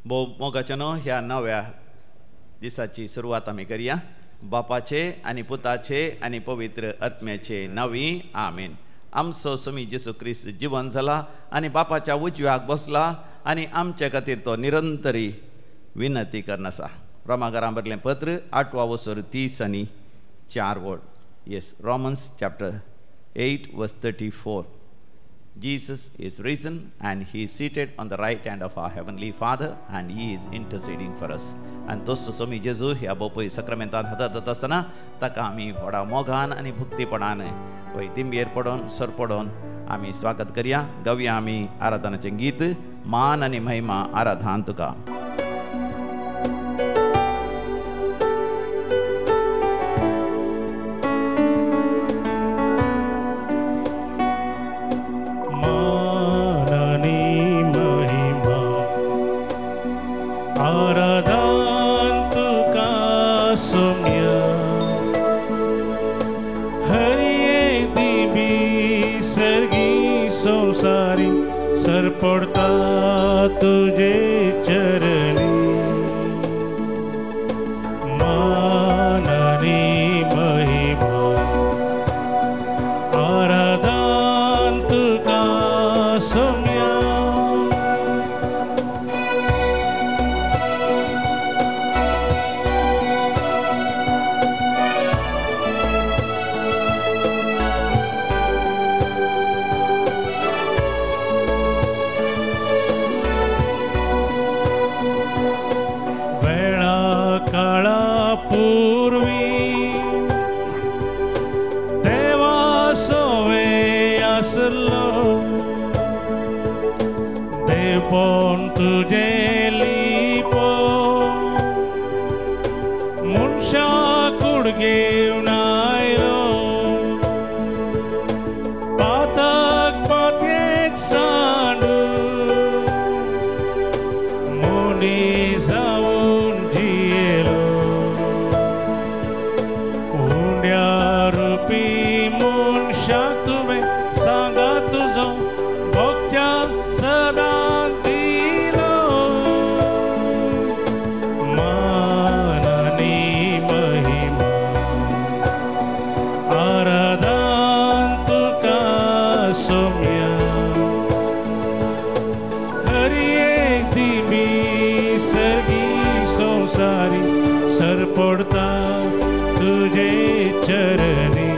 मोगाच्या ह्या नव्या दिसाची सुरुवात आम्ही करूया. बापाचे आणि पुताचे आणि पवित्र आत्म्याचे नावी आमेन. आमचो स्वामी जेसू ख्रिस्त जीवन झाला आणि बापाच्या उजव्याक बसला आणि आमच्या खातीर तो निरंतरी विनंती करनासा. रोमाकारां बरलें पत्र 8 वसर 30 आनी 4 word. Yes, Romans chapter 8 verse 34. Jesus is risen and he is seated on the right hand of our heavenly Father and he is interceding for us. And तोच स्वामी जेजू ह्या बोपय सक्रामेंतांत हातात जाता आसतना ताका आमी व्हडा मोगान आनी भक्तीपणान वैतिंबेर पडोन सर पडोन आमी स्वागत करया. गावया आमी आराधनाचें गीत मान आनी महिमा आराधन तुका. पड़ता तुझे चरणी माननी महिमा आराधन तुका सौम्या. Pon तुझे लिपो मुनशा कुडगे नायलो पातक पातेक सांडू मुनी जाऊन जियेलो हुंड्या रुपी मुनशाक तुवें सांगा तुजो भोगच्या सदा सर पड़ता तुझे चरणी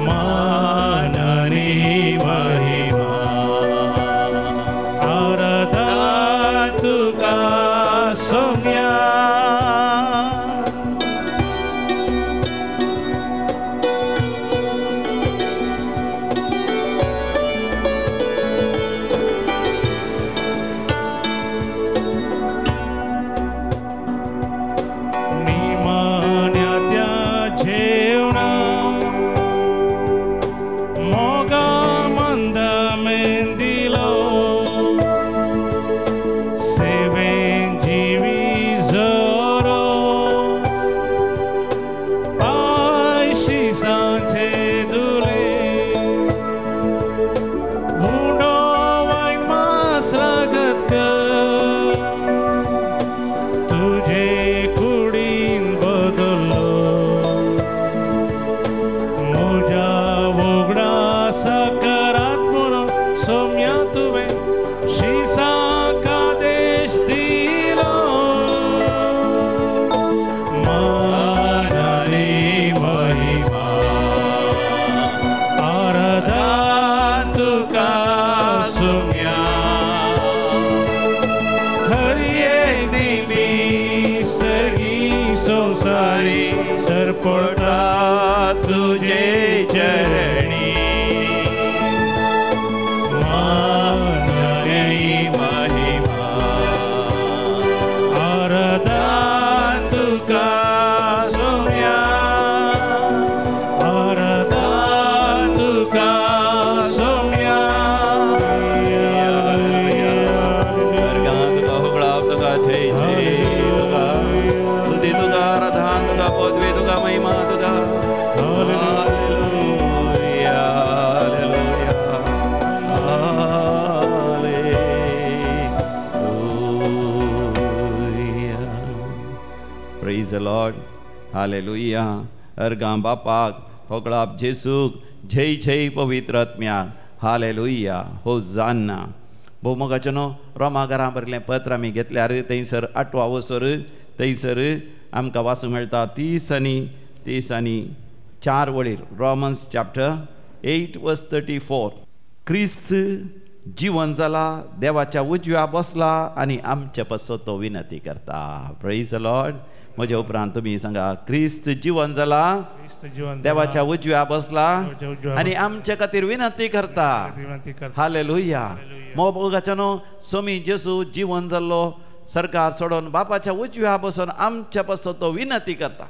माननी महिमा आराधन तुका सौम्या. सर पड़ता तुझे चरणी माननी महिमा आराधन तुका सौम्या आराधन तुका सौम्या. तुका जय जय तुका स्तुती तुका आराधन तुका पदवी तुका महिमा हालेलुया. अर्गां बापाक होकळाप जेसूक जय जय पवित्र आत्म्याक. हालेलुया. होजान्ना. भोव मोगाचें न्हू रोमा घरां भरलें पत्र आमी घेतल्यार थंयसर 8वा वसर थंयसर आमकां वाचूंक मेळटा 30 आनी 4 वळीर. रोमन्स चॅप्टर 8 वर्स 34. क्रिस्त जीवन जाला, देवाच्या उजव्या बसला आनी आमचे पासो तो विनंती करता. Praise the Lord. म्हज्या उपरांत तुमी सांगा, क्रिस्त जीवन जाला, देवाच्या उजव्या बसला आनी आमचे खातीर विनंती करता. हालेलुया. मोगाच्यानो सोमी जेसू जीवन जाल्लो, सरकार सोडून बापाच्या उजव्या बसून आमच्या पासो तो विनंती करता.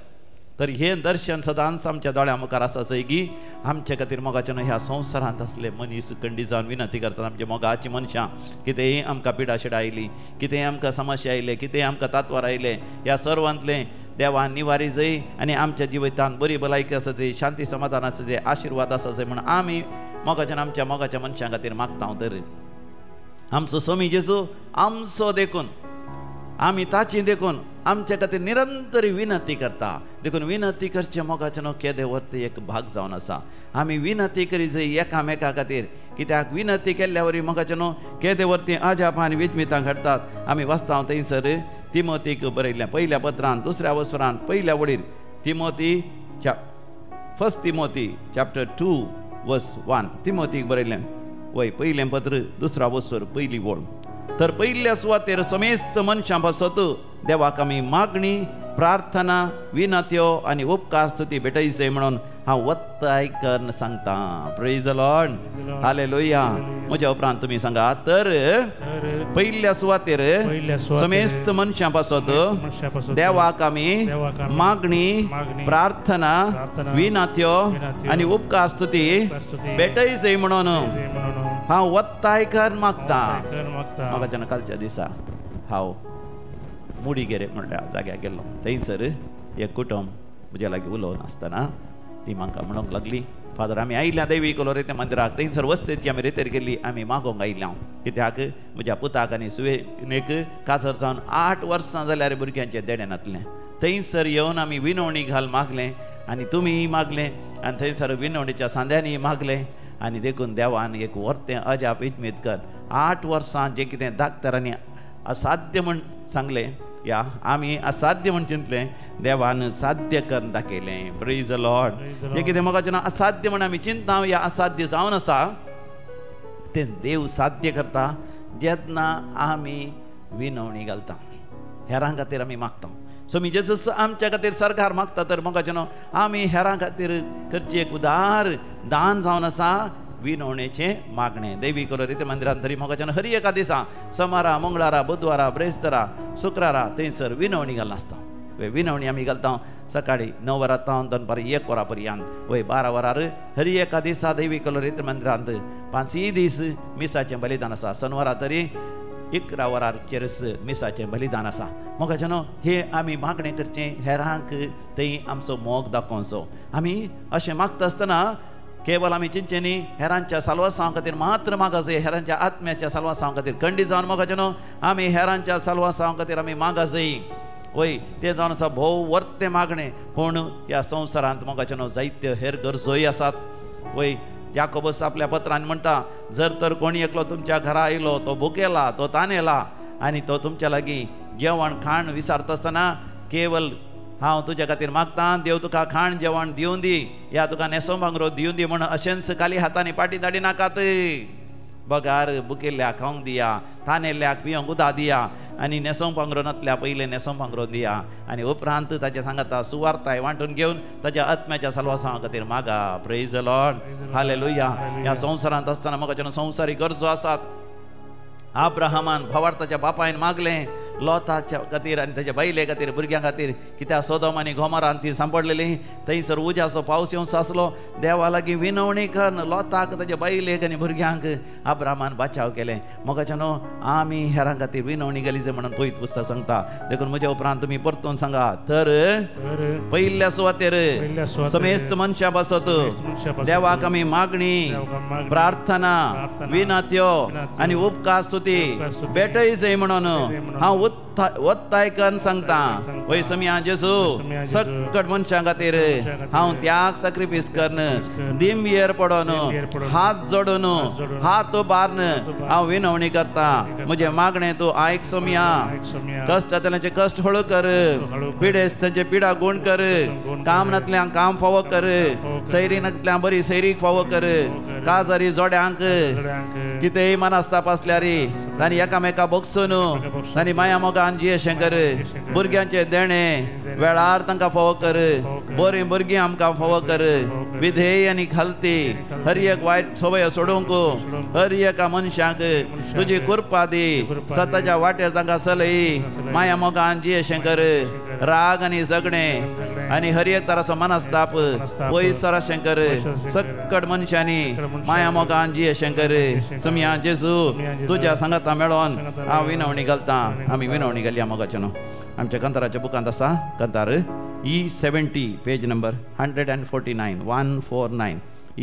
तर हे दर्शन सदांच आमच्या दोळ्या मुखार आसा की आमचे खातीर मोगाच्यानो ह्या संवसारांत असले मनीस खंडी जावन विनंती करतात. आमचे मोगाची मनशां कितेंय आमकां पिडाशिडा आयली, कितेंय आमकां समस्या आयले, कितेंय आमकां तातवार आयले, ह्या सर्वांतले देवान निवारी जाय आनी आमच्या जिवितांत बरी भलायकी आसा जाय, शांती समाधान आसा जाय, आशिर्वाद आसा जाय म्हणून आमी मोगाच्यान आमच्या मोगाच्या मनशां खातीर मागता. तर आमचो स्वामी जेजू आमचो देखून आमी ताची देखून आमच्या खातीर निरंतर विनंती करता. देखून विनंती करचे मोगाच्यान केदे वर्ती एक भाग जावन आसा. आमी विनंती करी जाय एकामेका खातीर, कित्याक विनंती केल्ल्या वरी मोगाच्यान केदे वर्ती अजाप आनी विस्मितां घडटात. आमी वाचता थंयसर तिमोथीक बरयल्लें पयल्या पत्रांत 2ऱ्या वसरांत 1ल्या वळीर. फर्स्ट तिमोथी चॅप्टर 2 वर्स 1. तिमोथीक बरयल्लें वय पयलें पत्र 2रा वसर 1ली वळ. तर पयल्या सुवातेर समेस्त मनशां पासत देवाक आमी मागणी, प्रार्थना, विनत्यो आनी उपकार स्तुती भेटयचे म्हणून हांव वत्ताय करन सांगता. Praise the lord. हालेलुया. म्हज्या उपरांत तुमी सांगा, तर पयल्या सुवातेर समेस्त मनशां पासत देवाक आमी मागणी, प्रार्थना, विनत्यो आनी उपकार स्तुती भेटयचे म्हणून हांव वत्तायकर मागता. म्हाका कालच्या दिसा हांव मुडीगेरे म्हणल्या जाग्यार गेल्लो. थंयसर एक कुटुंब म्हज्या लागीं उलोवन आसतना ती म्हाका म्हणूंक लागली, फादर आमी आयल्या दैवी कोलोरेते मंदिराक, थंयसर वस्तेची आमी रेतेर गेल्ली, आमी मागोवंक आयल्या. कित्याक म्हज्या पुताक आनी सुवेक काजर जावन 8 वर्सां जाल्यार भुरग्यांचें देडें नातलें. थंयसर येवन आमी विनवणी घाल मागलें आनी तुमी मागलें आनी थंयसर विनवणीच्या सांद्यांनी मागलें आनी देखून देवान एक वर्तें अजाप विस्मीत कर. 8 वर्सां जें कितें डाक्टरांनी असाध्य म्हण सांगलें, या आमी असाध्य म्हण चिंतलें, देवान साध्य करून दाखयलें. Praise the Lord. जें कितें म्हाका असाध्य म्हण आमी चिंता या असाध्य जावन आसा, तें देव साध्य करता जेन्ना आमी विनवणी घालता, हेरां खातीर आमी मागता. स्वामी जेजूस आमच्या खातीर सरकार मागता. तर म्हाका आमी हेरां खातीर करची एक उदार दान जावन आसा विनवणेचें मागणें. दैवी कोलोरेते मंदिरांत तरी म्हाका हर एका दिसा सोमारा, मंगळारा, बुधवारा, ब्रेस्तारा, शुक्रारा थंयसर विनवणी घालना आसता. विनवणी आमी घालता सकाळी 9 वरां दनपारी 1 वरां पर्यंत. 12 वरार हर एका दिसा दैवी कोलोरेते मंदिरांत 5 दीस मिसाचें बलिदान आसा. शनवारा तरी 11 वरांचेरस मिसाचें बलिदान आसा. म्हाका हे आमी मागणें करचें, हेरांक थंय आमचो मोग दाखोवचो. आमी अशें मागता आसतना केवळ आमी चिंतचें न्ही हेरांच्या साल्वासां खातीर मात्र मागा जाय, हेरांच्या आत्म्याच्या साल्वासां खातीर खंडीत जावन म्हाका आमी हेरांच्या साल्वासां खातीर आमी मागा जाय. वय तें जावन आसा भोव वर्तें मागणें. पूण ह्या संवसारांत म्हाका जायत्यो हेर गरजोय आसात. वय याकोबस आपल्या पत्रांत म्हणटा, जर तर कोणी एकलो तुमच्या घरा आयलो, तो भुकेला, तो तानेला आनी तो तुमच्या लागीं जेवण खाण विचारता आसतना केवळ हांव तुज्या खातीर मागता, देव तुका खाण जेवण दिवन दी, या तुका नेसो भांगरो दिवन दी म्हण अशेंच खाली हातांनी पाटी धाडी नाकात. बगार बुकेल्ल्याक खावंक दिया, तानेल्ल्याक पिवंक उदक दिया आनी नेसोंक भांगरो नातल्या पयलें नेसोंक भांगरो दिया आनी उपरांत ताचे सांगता सुवार्ताय वांटून घेवन ताच्या आत्म्याच्या साल्वासां खातीर मागा. Praise the lord. हालेलुया. ह्या संवसारांत आसतना म्हाका संवसारी गरजो आसात. अब्राहमान भावार्थाच्या बापायन मागलें लोताच्या खातीर आनी ताच्या बायले खातीर, भुरग्यां खातीर, कित्याक सोदोम आनी गोमोरांत ती सांपडलेली. थंयसर उज्याचो पावस येवंक आसलो. देवा लागीं विनवणी कर, लोताक ताच्या बायलेक आनी भुरग्यांक अब्राहमान बचाव केलें. म्हाका आमी हेरां खातीर विनवणी गेली जाय म्हणून पयत पुस्तक सांगता. देखून म्हज्या उपरांत तुमी परतून सांगा, तर पयल्या सुवातेर समेस्त मनशां बसत देवाक आमी मागणी, प्रार्थना, विनत्यो आनी उपकार स्तुती भेटय जाय म्हणून हांव वत्तायकन सांगता वय समया जेसू सकट मनशां खातीर हांव त्याग सॅक्रिफायस करन दिंबयेर पडोन हात जोडून हात बारन हांव विनवणी करता म्हजे मागणें तूं आयक समया कश्टांतल्याचे कश्ट हळू कर पिडेस्तांचे पिडा गुण कर कामनांतल्यान काम फावो कर सैरीनांतल्यान बरी सैरीक फावो कर काजारी जोड्यांक कितेंय मनास्ताप आसल्यार तांणी एकामेका बगसून तांणी माया मोगान जियेशें कर भुरग्यांचे देणे वेळार तांकां फावो कर बरीं भुरगीं आमकां फावो कर विधेय आनी खालती हर एक वायट सवय सोडूंक हर एका मनशाक तुजी कृपा दी सताच्या वाटेर तांकां चलय माया मोगान जियेशें कर राग आनी झगडें आनी हर एक तराचो मनास्ताप पयस सराशें कर सकट मनशांनी माया मोगान जियेशें कर समया जेजू तुज्या सांगाता मेळोन हांव विनवणी घालता आमी विनवणी घालया मोगाचे न्हू आमच्या कंताराच्या बुकांत आसा कंतार E70 पेज नंबर 149 149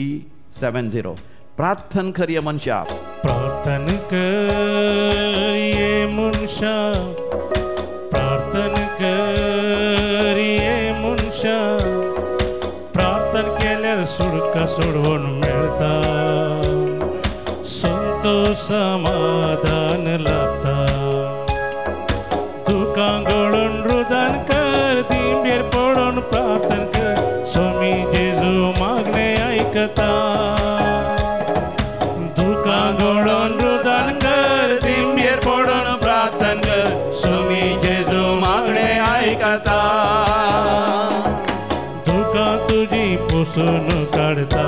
E70 प्रार्थन करिये मनशा प्रार्थन करिये मनशा प्रार्थन करिये मनशा प्रार्थन केल्यार सुडका सोडवून मेळटा संतोष समाधान लाभता दुखां गळून रुदान कर दिंबेर पडून प्रार्थन कर स्वामी जेजू मागणे ऐकता दुखां गळून रुदान कर दिंबेर पडून प्रार्थन कर स्वामी जेजू मागणे ऐकता दुखां तुजी पुसून काढता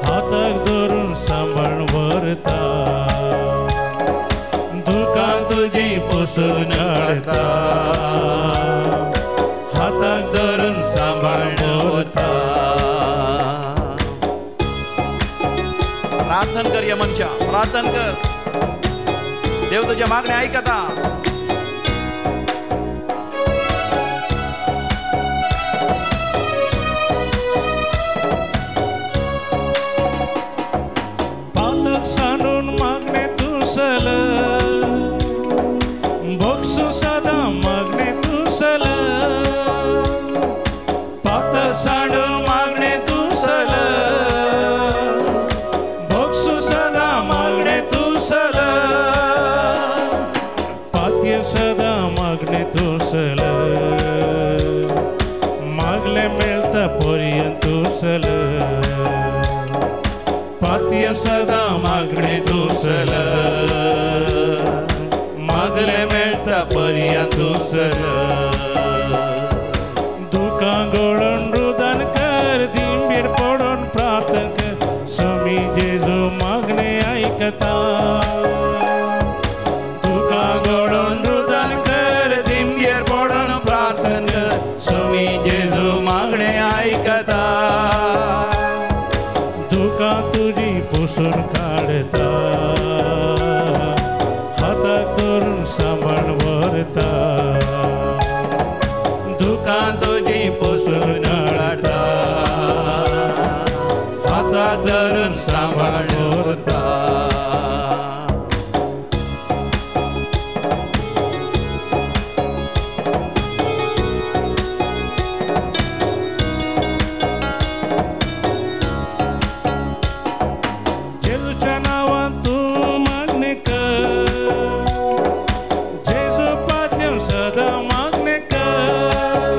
हाताक धरून सांभाळ व्हरता दुखां तुजी पुसून काढता हाताक धरून सांभाळ व्हरता प्रार्थन करिये मनशा प्रार्थन कर देव तुझ्या मागणे ऐकता पातक सांडून मागणे तुसल बक्षू सदा मागणे तुसल पातक सांडून मागणे तुसल बक्षू सदा मागणे तुसल पात्य सदा मागणे तुसल मागले मेळता पर्यंत तुसल पात्य सदा मागणे तुसल मागले मेळता पर्यंत तुसल दुखां गळून रुदान कर दिंबेर पडून प्रार्थन कर स्वामी जेजू मागणे ऐकता दुखां गळून रुदान कर दिंबेर पडून प्रार्थन कर स्वामी जेजू मागणे ऐकता दुखां तुजी पुसून काढता हाताक धरून सांभाळ व्हरता दुखां तुजी पुसून काढता हाताक धरून सांभाळ व्हरता जेजूच्या नावान तूं मागणे कर जेजू पाद्यम सदा मागणे कर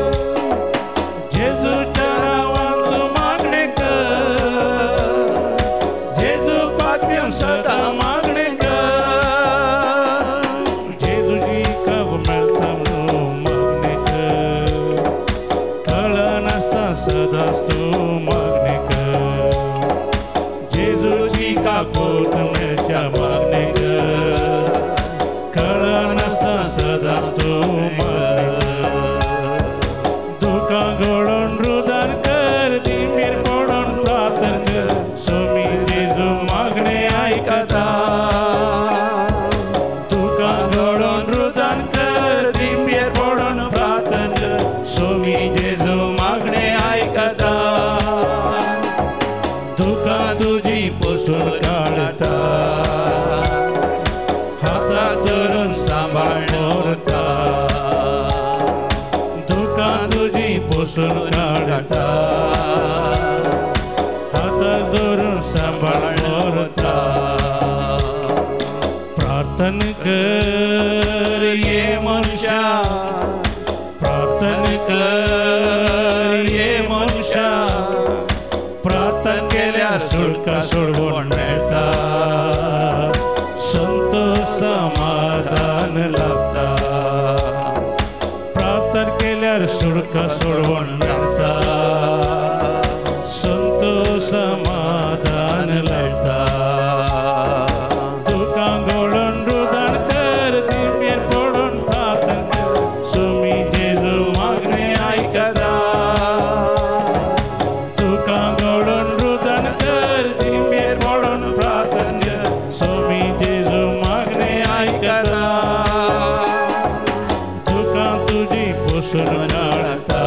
जेजूच्या नावान तूं मागणे कर जेजू पाद्यम सदा मागणे कर जेजूची काब मेळटा म्हणून मागणे कर कळनासता सदांच तूं मागणे कर जेजूची काकोत मेळच्या मागणे कर कळनासता सदांच तूं मागणे कर दुखां गळून रुदान कर दिंबेर पडून प्रार्थन कर स्वामी जेजू मागणे ऐकता दुखां गळून रुदान कर दिंबेर पडून प्रार्थन कर स्वामी जेजू मागणे ऐकता दुखां तुजी पुसून काढता हाताक धरून प्रार्थन कर ये मनुष्या, प्रार्थन कर ये मनुष्या, प्रार्थन केल्यार सुटका सोडवून मेळटा, संतोष समाधान लाभता, प्रार्थन केल्यार सुटका सोडवून मेळटा, संतोष समाधान लाभता. तुका घोडून रुदान कर, दिव्येर पडून प्रार्थन कर, सुमी जेजू मागणे आयकता. तुका घोडून रुदान कर, दिव्येर पडून प्रार्थन कर, सुमी जेजू मागणे आयकता. तुका तुजी पुसून काडता,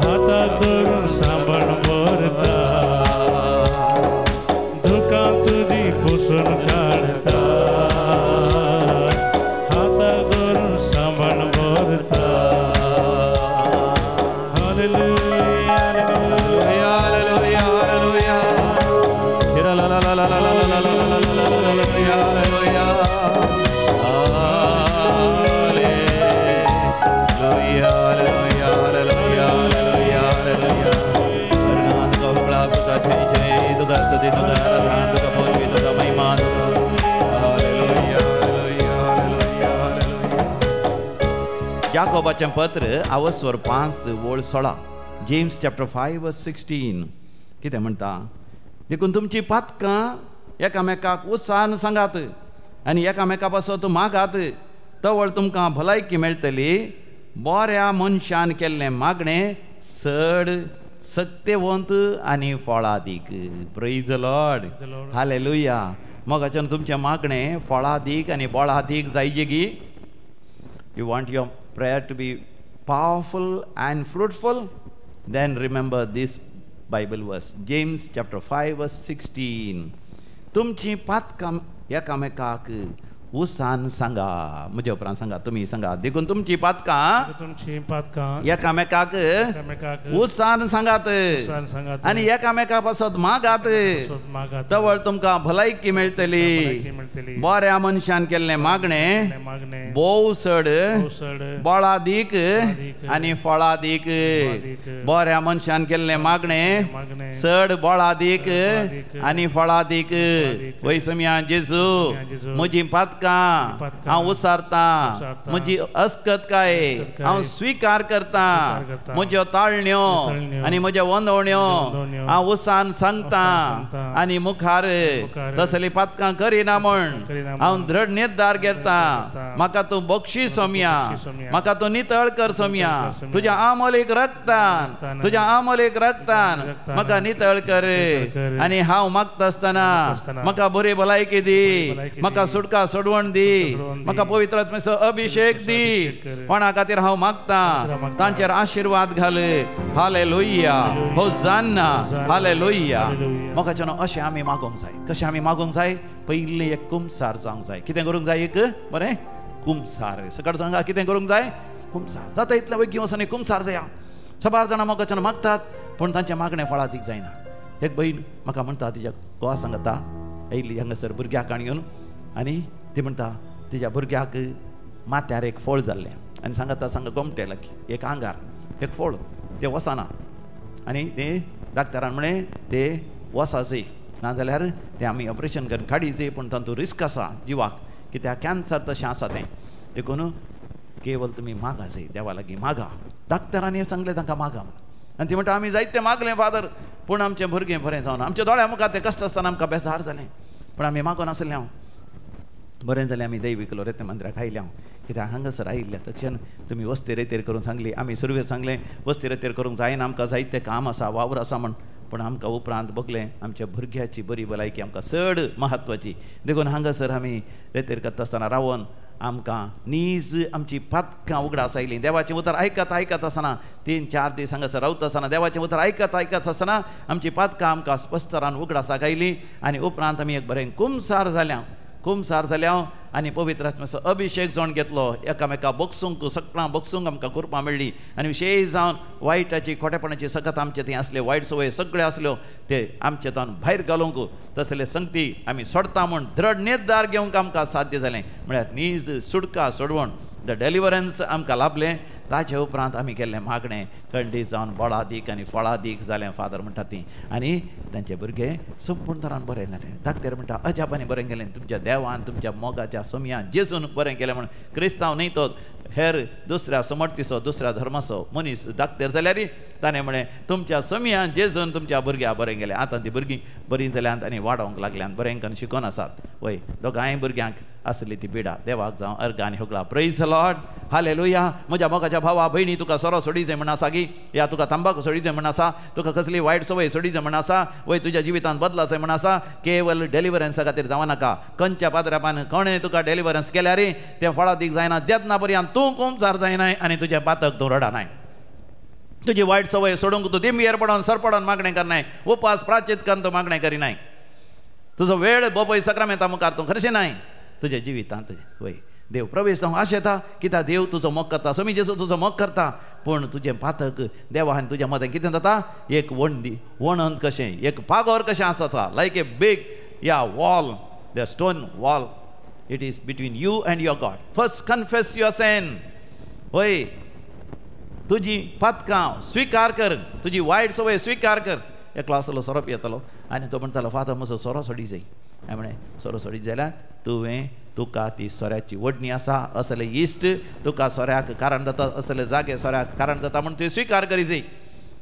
हाताक धरून सांबाळ व्हरता. तुका तुजी पुसून काडता, हाताक धरून सांबाळ व्हरता. हालेलुया, हालेलुया, हालेलुया, हालेलुया. हिरा ला ला ला ला ला ला ला ला ला ला ला ला ला ला ला. हालेलुया. हालेलुया, हालेलुया, हालेलुया, हालेलुया, हालेलुया. परगान का हुकड़ा पुता जय जय, तुझा स्तुती, तुझा आराधना, तुझा पौलवी, तुझा महिमा. हालेलुया, हालेलुया, हालेलुया, हालेलुया. याकोबाचें पत्र आवस्वर 5:16. जेम्स चॅप्टर 5:16 कितें म्हणटा? देखून तुमची पातकां एकामेकाक उत्साहान सांगात आनी एकामेका पासत मागात, तवळ तुमकां भलायकी मेळटली. बऱ्या मनशान केल्लें मागणें चड सत्यवंत आनी फळादीक. Praise the lord. हालेलुया. मोगाच्यान तुमचें मागणें फळादीक आनी बळादीक जायचे गी. You want your prayer to be powerful and fruitful, then remember this Bible verse, James chapter 5:16. तुमची पातकां एकामेकाक उत्साहान सांगा. म्हज्या उपरांत सांगा, तुमी सांगा. देखून तुमची पातकां एकामेकाक उत्साहान सांगात आनी एकामेका पासत मागात, तवळ तुमकां भलायकी मेळटली. बऱ्या मनशान केल्लें मागणें बोवसड, बळादीक आनी फळादीक. बऱ्या मनशान केल्लें मागणें चड बळादीक आनी फळादीक. वैसम्या जेजू, म्हजी पातकां हांव उसारता, म्हजी अस्कतकाय हांव स्वीकार करता, म्हज्यो ताळण्यो आनी म्हज्या वंदवण्यो हांव उत्साहान सांगता आनी मुखार तसली पातकां करिना म्हण हांव दृढ निर्धार घेता. म्हाका तूं बक्षीस सोमया, म्हाका तूं नितळ कर सोमया. तुज्या आमोलीक रक्तान, तुज्या आमोलीक रक्तान म्हाका नितळ कर. आनी हांव मागता आसतना म्हाका बरी भलायकी दी, म्हाका सुटका सोडवण दी, म्हाका पवित्र आत्म्याचो अभिषेक दी. कोणा खातीर हांव मागता तांचेर आशिर्वाद घाल. Hallelujah, होसान्ना, hallelujah. मोगाच्यान अशें आमी मागोंक जाय. कशें आमी मागोंक जाय? पयलीं एक कुमसार जावंक जाय. कितें करूंक जाय? एक बरें कुमसार. सकाळ सांगा कितें करूंक जाय? कुमसार. जाता इतल्या वैकी वचून एक कुमसार जाया. सबार जाणां मोगाच्यान मागतात पूण तांचें मागणें फळादीक जायना. एक बहीण म्हाका म्हणटा, तिच्या घोवा सांगता, येयली हांगासर भुरग्याक घेवन आनी ती म्हणटा तिच्या भुरग्याक माथ्यार एक फळ जाल्लें आनी सांगा गोमटे लागी एक आंगार एक फळ तें वचना आनी तें डाक्टरान म्हळें तें वचाचें नाजाल्यार तें आमी ऑपरेशन करून काडीचें. पूण तातूंत रिस्क आसा जिवाक, कित्याक कॅन्सर तशें आसा तें. देखून केवल तुमी मागाचें, देवा लागीं मागा. डाक्टरांनी सांगलें तांकां मागा म्हण. आनी ती म्हणटा आमी जायतें मागलें फादर, पूण आमचें भुरगें बरें जावना. आमच्या दोळ्या मुखार तें कश्ट आसतना आमकां बेजार जालें, पूण आमी मागो नासलें. हांव बरें जालें आमी दैविकलो रत्न मंदिराक आयले. हांव कित्याक हांगासर आयिल्ल्या तक्षण तुमी वस्ती रेतेर करून सांगली. आमी सुरवेर सांगलें वस्ती रेतेर करूंक जायना, आमकां जायतें काम आसा, वावर आसा म्हण. पूण आमकां उपरांत बगलें आमच्या भुरग्याची बरी भलायकी आमकां चड म्हत्वाची. देखून हांगासर आमी रेतेर करता आसतना रावन आमकां नीज आमची पातकां उगडास आयलीं. देवाचें उतर आयकत आसतना 3-4 दीस हांगासर रावता आसतना देवाचें उतर आयकत आसतना आमची पातकां आमकां स्पश्ट तरान उगडासाक आयलीं. आनी उपरांत आमी एक बरें कुमसार जाल्यां. खूब सार जाल्या आनी पवित्र आत्म्याचो अभिशेक जावन घेतलो एकामेका बगसूंक सगळां बगसूंक आमकां करपा मेळ्ळी आनी विशेश जावन वायटाची खोटेपणाची सगत आमचे थंय आसले वायट सवय सगळे आसल्यो ते आमचे तावन भायर घालूंक तसले संगती आमी सोडता म्हूण दृढ निर्धार घेवंक आमकां साध्य जालें म्हळ्यार नीज सुडका सोडवण द डेलिव्हरन्स आमकां लाभलें ताचे उपरांत आमी केल्लें मागणें खंडीत जावन बळा दीक आनी फळां दीक जालें फादर म्हणटा ती आनी तांचे भुरगे संपूर्ण तरान बरें जालें धाकटेर म्हणटा अजापानी बरें गेलें तुमच्या देवान तुमच्या मोगाच्या समयान जेजून बरें केलें म्हण क्रिस्तांव न्ही तो हेर दुसऱ्या समर्थीचो दुसऱ्या धर्माचो मनीस धाकटेर जाल्यार ताणें म्हळें तुमच्या समयान जेजून तुमच्या भुरग्यां बरें गेलें आतां तीं भुरगीं बरीं जाल्यांत आनी वाडोवंक लागल्यांत बरें करून शिकोवन आसात वय दोगांय भुरग्यांक आसली ती पिडा देवाक जावं अर्ग आनी होगळा प्रेज द लॉर्ड हालेलुया म्हज्या मोगाच्या भावा भयणी तुका सोरो सोडी जाय म्हण आसा गी या तुका तंबाखू सोडी जाय म्हण आसा तुका कसली वायट सवय सोडी जाय म्हण आसा वय तुज्या जिवितांत बदला जाय म्हण आसा केवल डेलिव्हरन्सा खातीर जावनाका खंयच्या पात्रापान कोणें तुका डेलिव्हरन्स केल्यार तें फळां दीक जायना देतना पर्यंत तूं कुमसार जायनाय आनी तुजें पातक तूं रडनाय तुजी वायट सवय सोडूंक तूं दिंबयेर पडोन सरपडोन मागणें करनाय उपास प्राचीत करून तूं मागणें करिनाय तुजो वेळ बोपय सक्रामेंता मुखार तूं करचें नाय तुज्या जिवितांत वय देव प्रवेश जावंक आशेता कित्याक देव तुजो मोग करता समी जेजू तुजो मोग करता पूण तुजें पातक देवान तुज्या मदें कितें जाता एक वणंत कशें एक पागोर कशें आसता लायक ए बीग या wall the stone wall it is between you and your god first confess your sin वय तुजी पातकां स्विकार कर तुजी वायट सवय स्विकार कर एकलो आसलो सोरो येतलो आनी तो म्हणटालो फादर म्हजो सोरो सोडी जाय हांवें म्हळें सोरो सोडी जाल्यार तुका ती सोऱ्याची वडणी आसा असले इश्ट तुका सोऱ्याक कारण जाता असले जागे सोऱ्याक कारण जाता म्हूण तुवें स्विकार करी जाय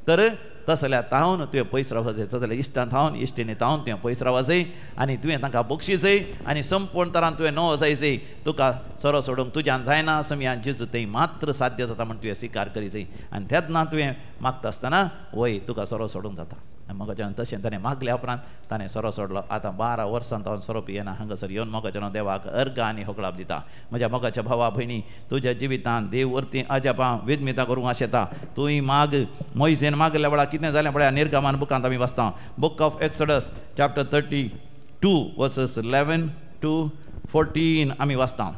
तर तसल्या तावन तुवें पयस रावपा जाय जाल्यार इश्टान थावन इश्टीनी तावन तुवें पयस रावपा जाय आनी तुवें तांकां बक्षी जाय आनी संपूर्ण तरान तुवें णव जाय तुका सोरो सोडूंक तुज्यान जायना समयान जेजू तें मात्र साध्य जाता म्हूण तुवें स्विकार करी जाय आनी तेन्ना तुवें मागता आसतना वय तुका सोरो सोडूंक जाता मोगाच्यान तशें ताणें मागल्या उपरांत ताणें सोरो सोडलो आतां 12 वर्सां तावन सोरोप येना हांगासर येवन मोगाच्यान देवाक अर्ग आनी होगळाप दिता म्हज्या मोगाच्या भावा भयणी तुज्या जिवितांत देव वर्ती अजापां विधमिता करूंक आशेता तुवें माग मोइजेन मागल्या वेळार कितें जालें पळय निर्गमान बुकांत आमी वाचता book of exodus chapter 32 versus 11 to 14 आमी वाचता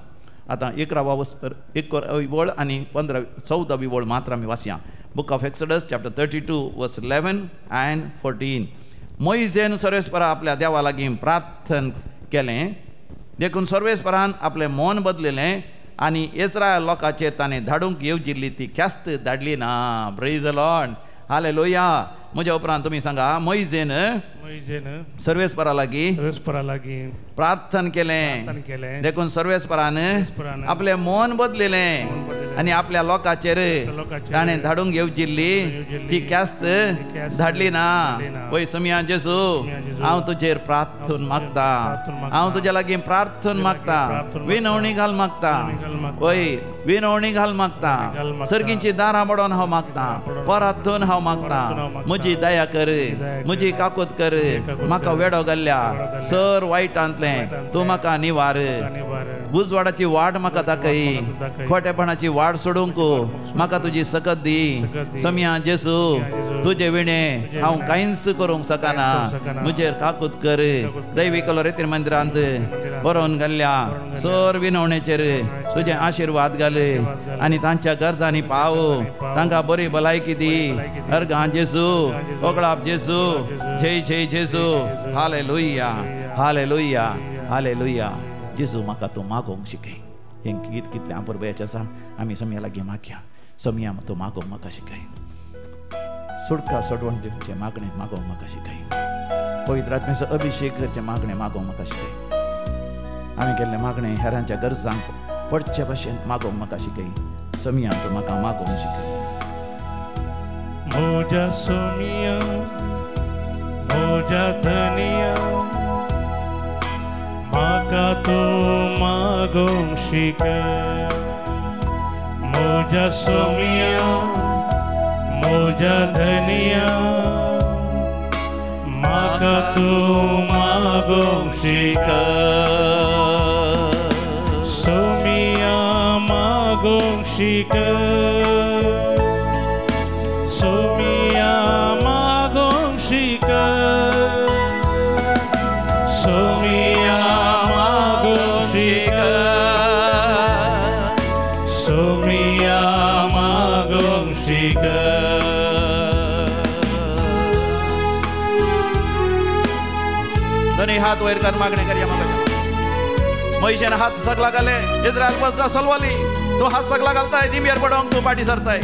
आतां 11वी वळ आनी 14वी वळ मात्र आमी वाचया Book of Exodus chapter 32 verse 11 and 14 मोइजेन सर्वेस्परा आपल्या देवा लागीं प्रार्थन केलें देखून सर्वेस्परान आपलें मन बदलिलें आनी इस्रायल लोकांचेर ताणें धाडूंक येवजिल्ली ती ख्यास्त धाडली ना प्रेज द लॉर्ड हालेलुया म्हज्या उपरांत तुमी सांगा मोइजेन सर्वेस्परा लागीं प्रार्थन केलें देखून सर्वेस्परान आपलें मन बदलिलें आनी आपल्या लोकांचेर ताणें धाडूंक येवजिल्ली ती ख्यास्त धाडली ना वय समया जेजू हांव तुजेर प्रार्थन मागता हांव तुज्या लागीं प्रार्थन मागता विनवणी घाल मागता वय विनवणी घाल मागता सर्गींची दारां मोडोन हांव मागता परातून हांव मागता म्हजी दया कर म्हजी काकूत कर म्हाका वेडो घाल्ल्या सर वायटांतलें तूं म्हाका निवार उजवाडाची वाट म्हाका दाखय खोटेपणाची वाट सोडूंक म्हाका तुजी सकत दी समया जेजू तुजे विणे हांव कांयच करूंक शकना म्हजेर काकूत कर दैवी कलो रितीन मंदिरांत बरोवन घाल्ल्या सर विनवणेचेर तुजे आशिर्वाद घाल आनी तांच्या गरजांनी पाव तांकां बरी भलायकी दी अर्गां जेजू ओगळाप जेजू जय जय जेजू हालेलुया हालेलुया हालेलुया जेजू म्हाका तूं मागोवंक शिकय हें गीत कितलें आपुरबायेचें आसा आमी समया लागीं मागया समया तूं मागोवंक म्हाका शिकय सुडका सोडवण दिवचें मागणें मागोवंक म्हाका शिकय पवित्र आत्म्याचो अभिशेक करचें मागणें मागोवंक म्हाका शिकय आमी केल्लें मागणें हेरांच्या गरजांक पडचे भाशेन मागोवंक म्हाका शिकय समया तूं म्हाका मागोवंक शिकय म्हज्या समया म्हज्या धनिया म्हाका तूं मागोवंक शिकय म्हज्या समया म्हज्या धनिया म्हाका तूं मागोवंक शिकय सोमिया मागोवंक शिकय सोमिया मागोवंक शिकय सोमिया मागोवंक दोन्ही हात वयर कर मागणे करूया मग मोशेन हात सगला घाले इस्रायल बसचा सलवाली तू हात सगला घालताय दिंबियर पडवून तू पाठी सरताय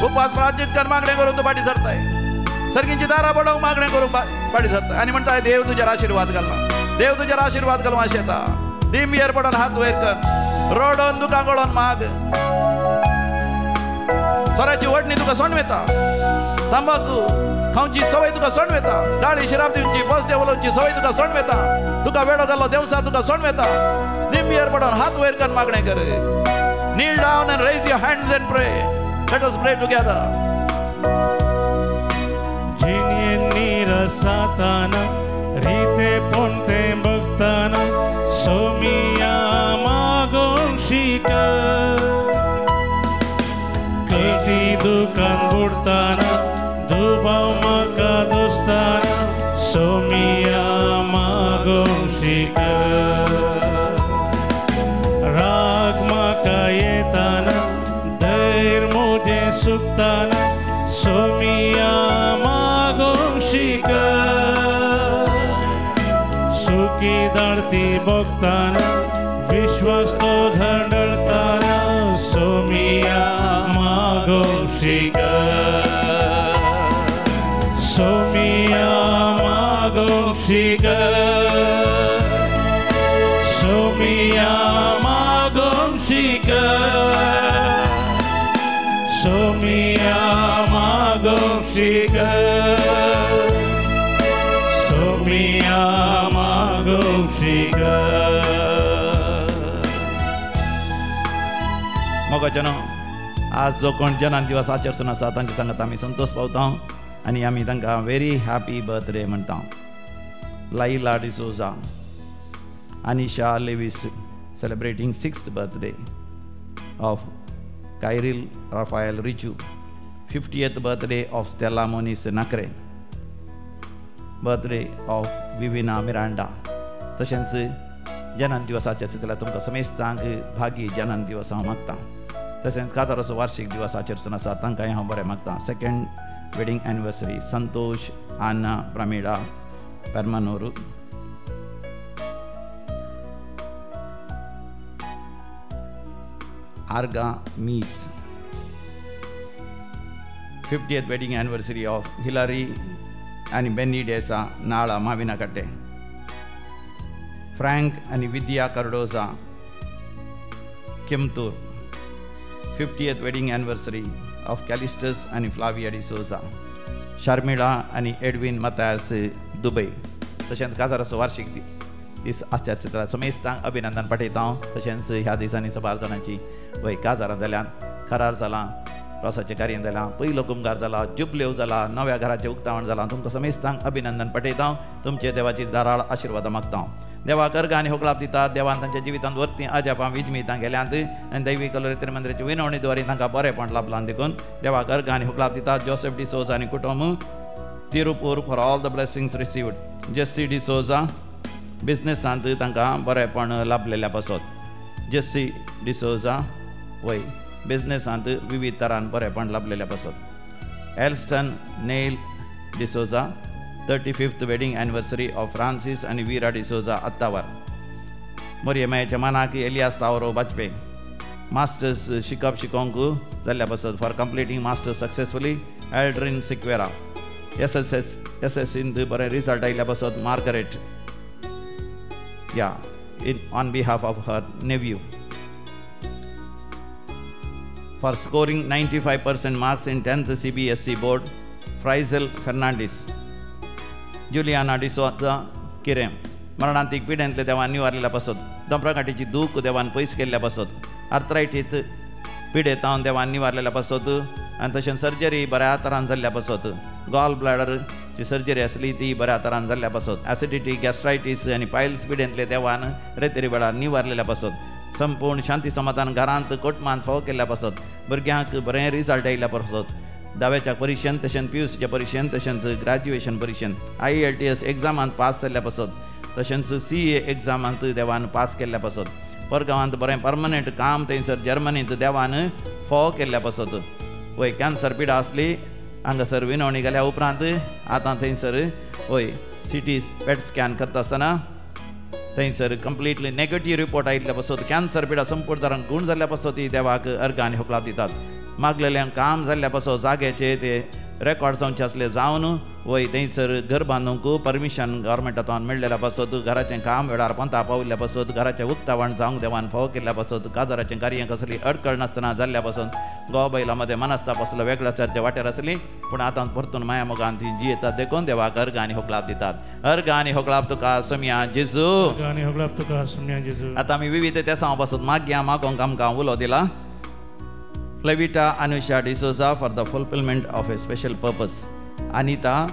उपवास प्राचित कर मागणे करून तू पाठी सरताय सर्गींची दारा बडव मागणे करून पाठी सरताय आणि म्हणताय देव तुझ्यावर आशीर्वाद घालना देव तुझ्यावर आशीर्वाद घालवा शेता दिंबियर पडून हात वयर कर रोडोन दुका गळोन माग स्वराची वडणी तुका सोडवेता तंबाखू खाऊची सवय तुका सोडवेता गाडी शिराब दिवची बस डेवलोची सवय तुका सोडवेता तुका वेडो घालो देवसा तुका सोडवेता दिंबियर पडून हात वयर कर मागणे कर kneel down and raise your hands and pray let us pray together जिनियनीरा साताना रीते पोंते बघताना सोमिया मागून शिका कधी दुकान बुडताना दुभाव मका दोस्ताना सोमिया मागून शिका राग मका येताना धैर्य मुझे सुकताना सोमिया मागून शिका सुखी धरती बघताना विश्वास तो धडताना सोमिया मागून शिका सोमिया मागून शिका सोमिया मागून शिका सोमिया मागून शिका सोमिया मागून शिका मोगाचनो आज जो कोण जनान दिवस आचरसून आसा तांचे सांगत आमी संतोष पावता आनी आमी तांकां व्हेरी हॅपी बर्थडे म्हणटा Laila D'Souza Anisha Lewis celebrating 6th birthday of Kyril Rafael Richu 50th birthday of Stella Moniz Nakre birthday of Vivina Miranda तशेंच जनान दिवसाच्या सितला तुमकां समेस्तांक भागी जनान दिवस हांव मागतां तशेंच काजाराचो वार्षिक दिवस आचरसून आसा तांकांय हांव बरें मागतां सेकंड वेडिंग एनिवर्सरी संतोष आना प्रमिडा परमानोरू आर्गा मीस 50th wedding anniversary of Hilary and Benny Desa Nala Mavinakate Frank and Vidya Cardoza Kimtur 50th wedding anniversary of Callistus and Flavia D'Souza Sharmila and Edwin Matthias Dubai तशेंच काजाराचो वार्षिक दीस आचरता समेस्तांक अभिनंदन पाठयता तशेंच ह्या दिसांनी 12 जाणांची वय काजारां जाल्यात करार जाला रोसाचें कार्य जालां पयलो कुंभार जाला जुबलेव जाला नव्या घराचें उक्तावण जालां तुमकां समेस्तांक अभिनंदन पाठयता तुमचे देवाची दाराळ आशिर्वाद मागता देवा कर्ग आनी होगलाप दिता देवान तांच्या जिवितांत वर्ती आजापां विजमितां गेल्यांत आनी दैवी कलोरेत्र मंदिराची विनवणी द्वारे तांकां बरेपण लाभलां देखून देवा कर्ग आनी होगलाप दिता जोसेफ डिसोजा आनी कुटुंब Tiruppur for all the blessings received Jessie D'Souza बिझनेसांत तांकां बरेपण लाभलेल्या पासत जेसी डिसोजा वय बिझनेसांत विविध तरान बरेपण लाभलेल्या पासत Elston Neil D'Souza 35th wedding anniversary of Francis and Vera D'Souza Attavar मोरयेमायेच्या मनाक एलियास तावरो बाजपे मास्टर्स शिकोंक जाल्ल्या पासत for completing masters successfully Eldrin Sequeira एसएससींत बरें रिजल्ट आयिल्ल्या पासत Margaret on behalf of her nephew for scoring 95% marks in 10th CBSE board Frizel Fernandez Juliana D'Souza Kirem मरणांतीक पिड्यांतले देवान निवारलेल्या पासत दंप्रकाटीची दूख देवान पयस केल्ल्या पासत आर्थरायटीत पिडेतावन देवान निवारलेल्या पासत आनी तशेंच सर्जरी बऱ्या तरान जाल्ल्या पासत गॉल ब्लॅडरची सर्जरी आसली ती बऱ्या तरान जाल्ल्या पासत एसिडिटी गॅस्ट्रायटीस आनी पायल्स पिडेंतले देवान रेतेरी वेळार निवारलेल्या पासत संपूर्ण शांती समाधान घरांत कोटमान फावो केल्ल्या पासत भुरग्यांक बरें रिजल्ट आयिल्ल्या पासत दाव्याच्या परिक्षेंत तशेंच PUCच्या परिक्षेंत तशेंच ग्रॅज्युएशन परिक्षेंत IELTS एग्जामांत पास जाल्ल्या पासत तशेंच CA एग्जामांत देवान पास केल्ल्या पासत परगांवांत बरें परमनंट काम थंयसर जर्मनींत देवान फावो केल्ल्या पासत वय कॅन्सर पिडा आसली हांगासर विनवणी गेल्या उपरांत आतां थंयसर वय CT पेट स्कॅन करता आसतना थंयसर कंप्लिटली नेगेटिव्ह रिपोर्ट आयिल्ल्या पासून कॅन्सर पिडा संपूर्ण तरांक गूण जाल्ल्या पासून ती देवाक अर्घ आनी होकलाप दितात मागलेल्यांक काम जाल्ल्या पासून जाग्याचे ते रेकॉर्ड जावचे आसले जावन वय थंयसर घर बांदूंक परमिशन गव्हर्मेंटांतल्यान मेळ्ळेल्या पासून घराचें काम वेळार पंता पाविल्ल्या पासून घराचें उक्तावण जावंक देवान फावो केल्ल्या पासून काजाराचें कार्य कसली अडकळ नासतना जाल्ल्या पासून घोव बैला मदें मनस्ताप असलो वेगळ्या चर्चे वाटेर आसली पूण आतां परतून माया मोगान ती जियेतात देखून देवाक अर्घ आनी होकलाप दितात अर्घ आनी होकलाप तुका सोम्या जेजू आनी होकलाप तुका सोम्या जेजू आतां आमी विविध तेसां पासून मागया मागोंक आमकां उलो दिला Levita Anusha D'Souza for the fulfillment of a special purpose. Anita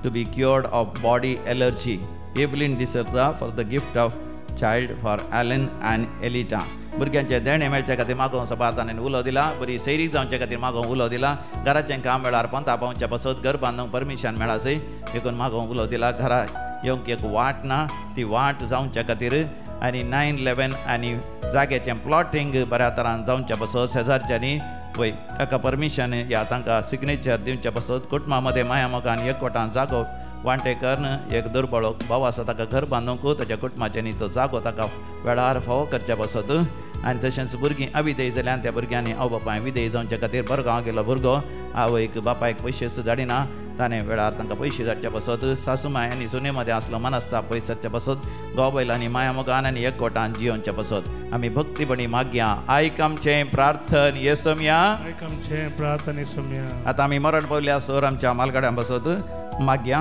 to be cured of body allergy. Evelyn D'Souza for the gift of child for Alan and Elita. भुरग्यांचे देणे मेळचे खातीर मागोवंक सभातान उलो दिला बरी सैरी जावचे खातीर मागोवंक उलो दिला घराचें काम वेळार पंता पावच्या पासून घर बांदूंक परमिशन मेळासय देखून मागोवंक उलो दिला घरा येवंक एक वाट ना ती वाट जावच्या खातीर आनी 9/11 आनी जाग्याचें प्लॉटिंग बऱ्या तरान जावच्या पासून शेजारच्यांनी वय ताका परमिशन या तांकां सिग्नेचर दिवच्या पासून कुटुंबा मदें माया मोगान एकवटान जागो वांटे करून एक दुर्बळो भाव आसा ताका घर बांदूंक ताच्या कुटुंबाच्यांनी तो जागो ताका वेळार फावो करच्या पासून आनी तशेंच भुरगीं अविधेय जाल्यान त्या भुरग्यांनी आवय बापाय विधेय जावच्या खातीर बरगांव गेलो भुरगो आवयक बापायक पयशेच धाडिना ताणें वेळार तांकां पयशे धाडच्या पासून सासूमाय आनी सुने मदें आसलो मनस्ताप पयस जावच्या पासून घोव बैलांनी माया मोगान आनी एकवटान जियोवच्या पासून आमी भक्तीपणी मागया आयक आमचें प्रार्थन येसोम्या आयक आमचें प्रार्थन येसोम्या आतां आमी मरण पावल्या सोर आमच्या मालगाड्यां पासून मागया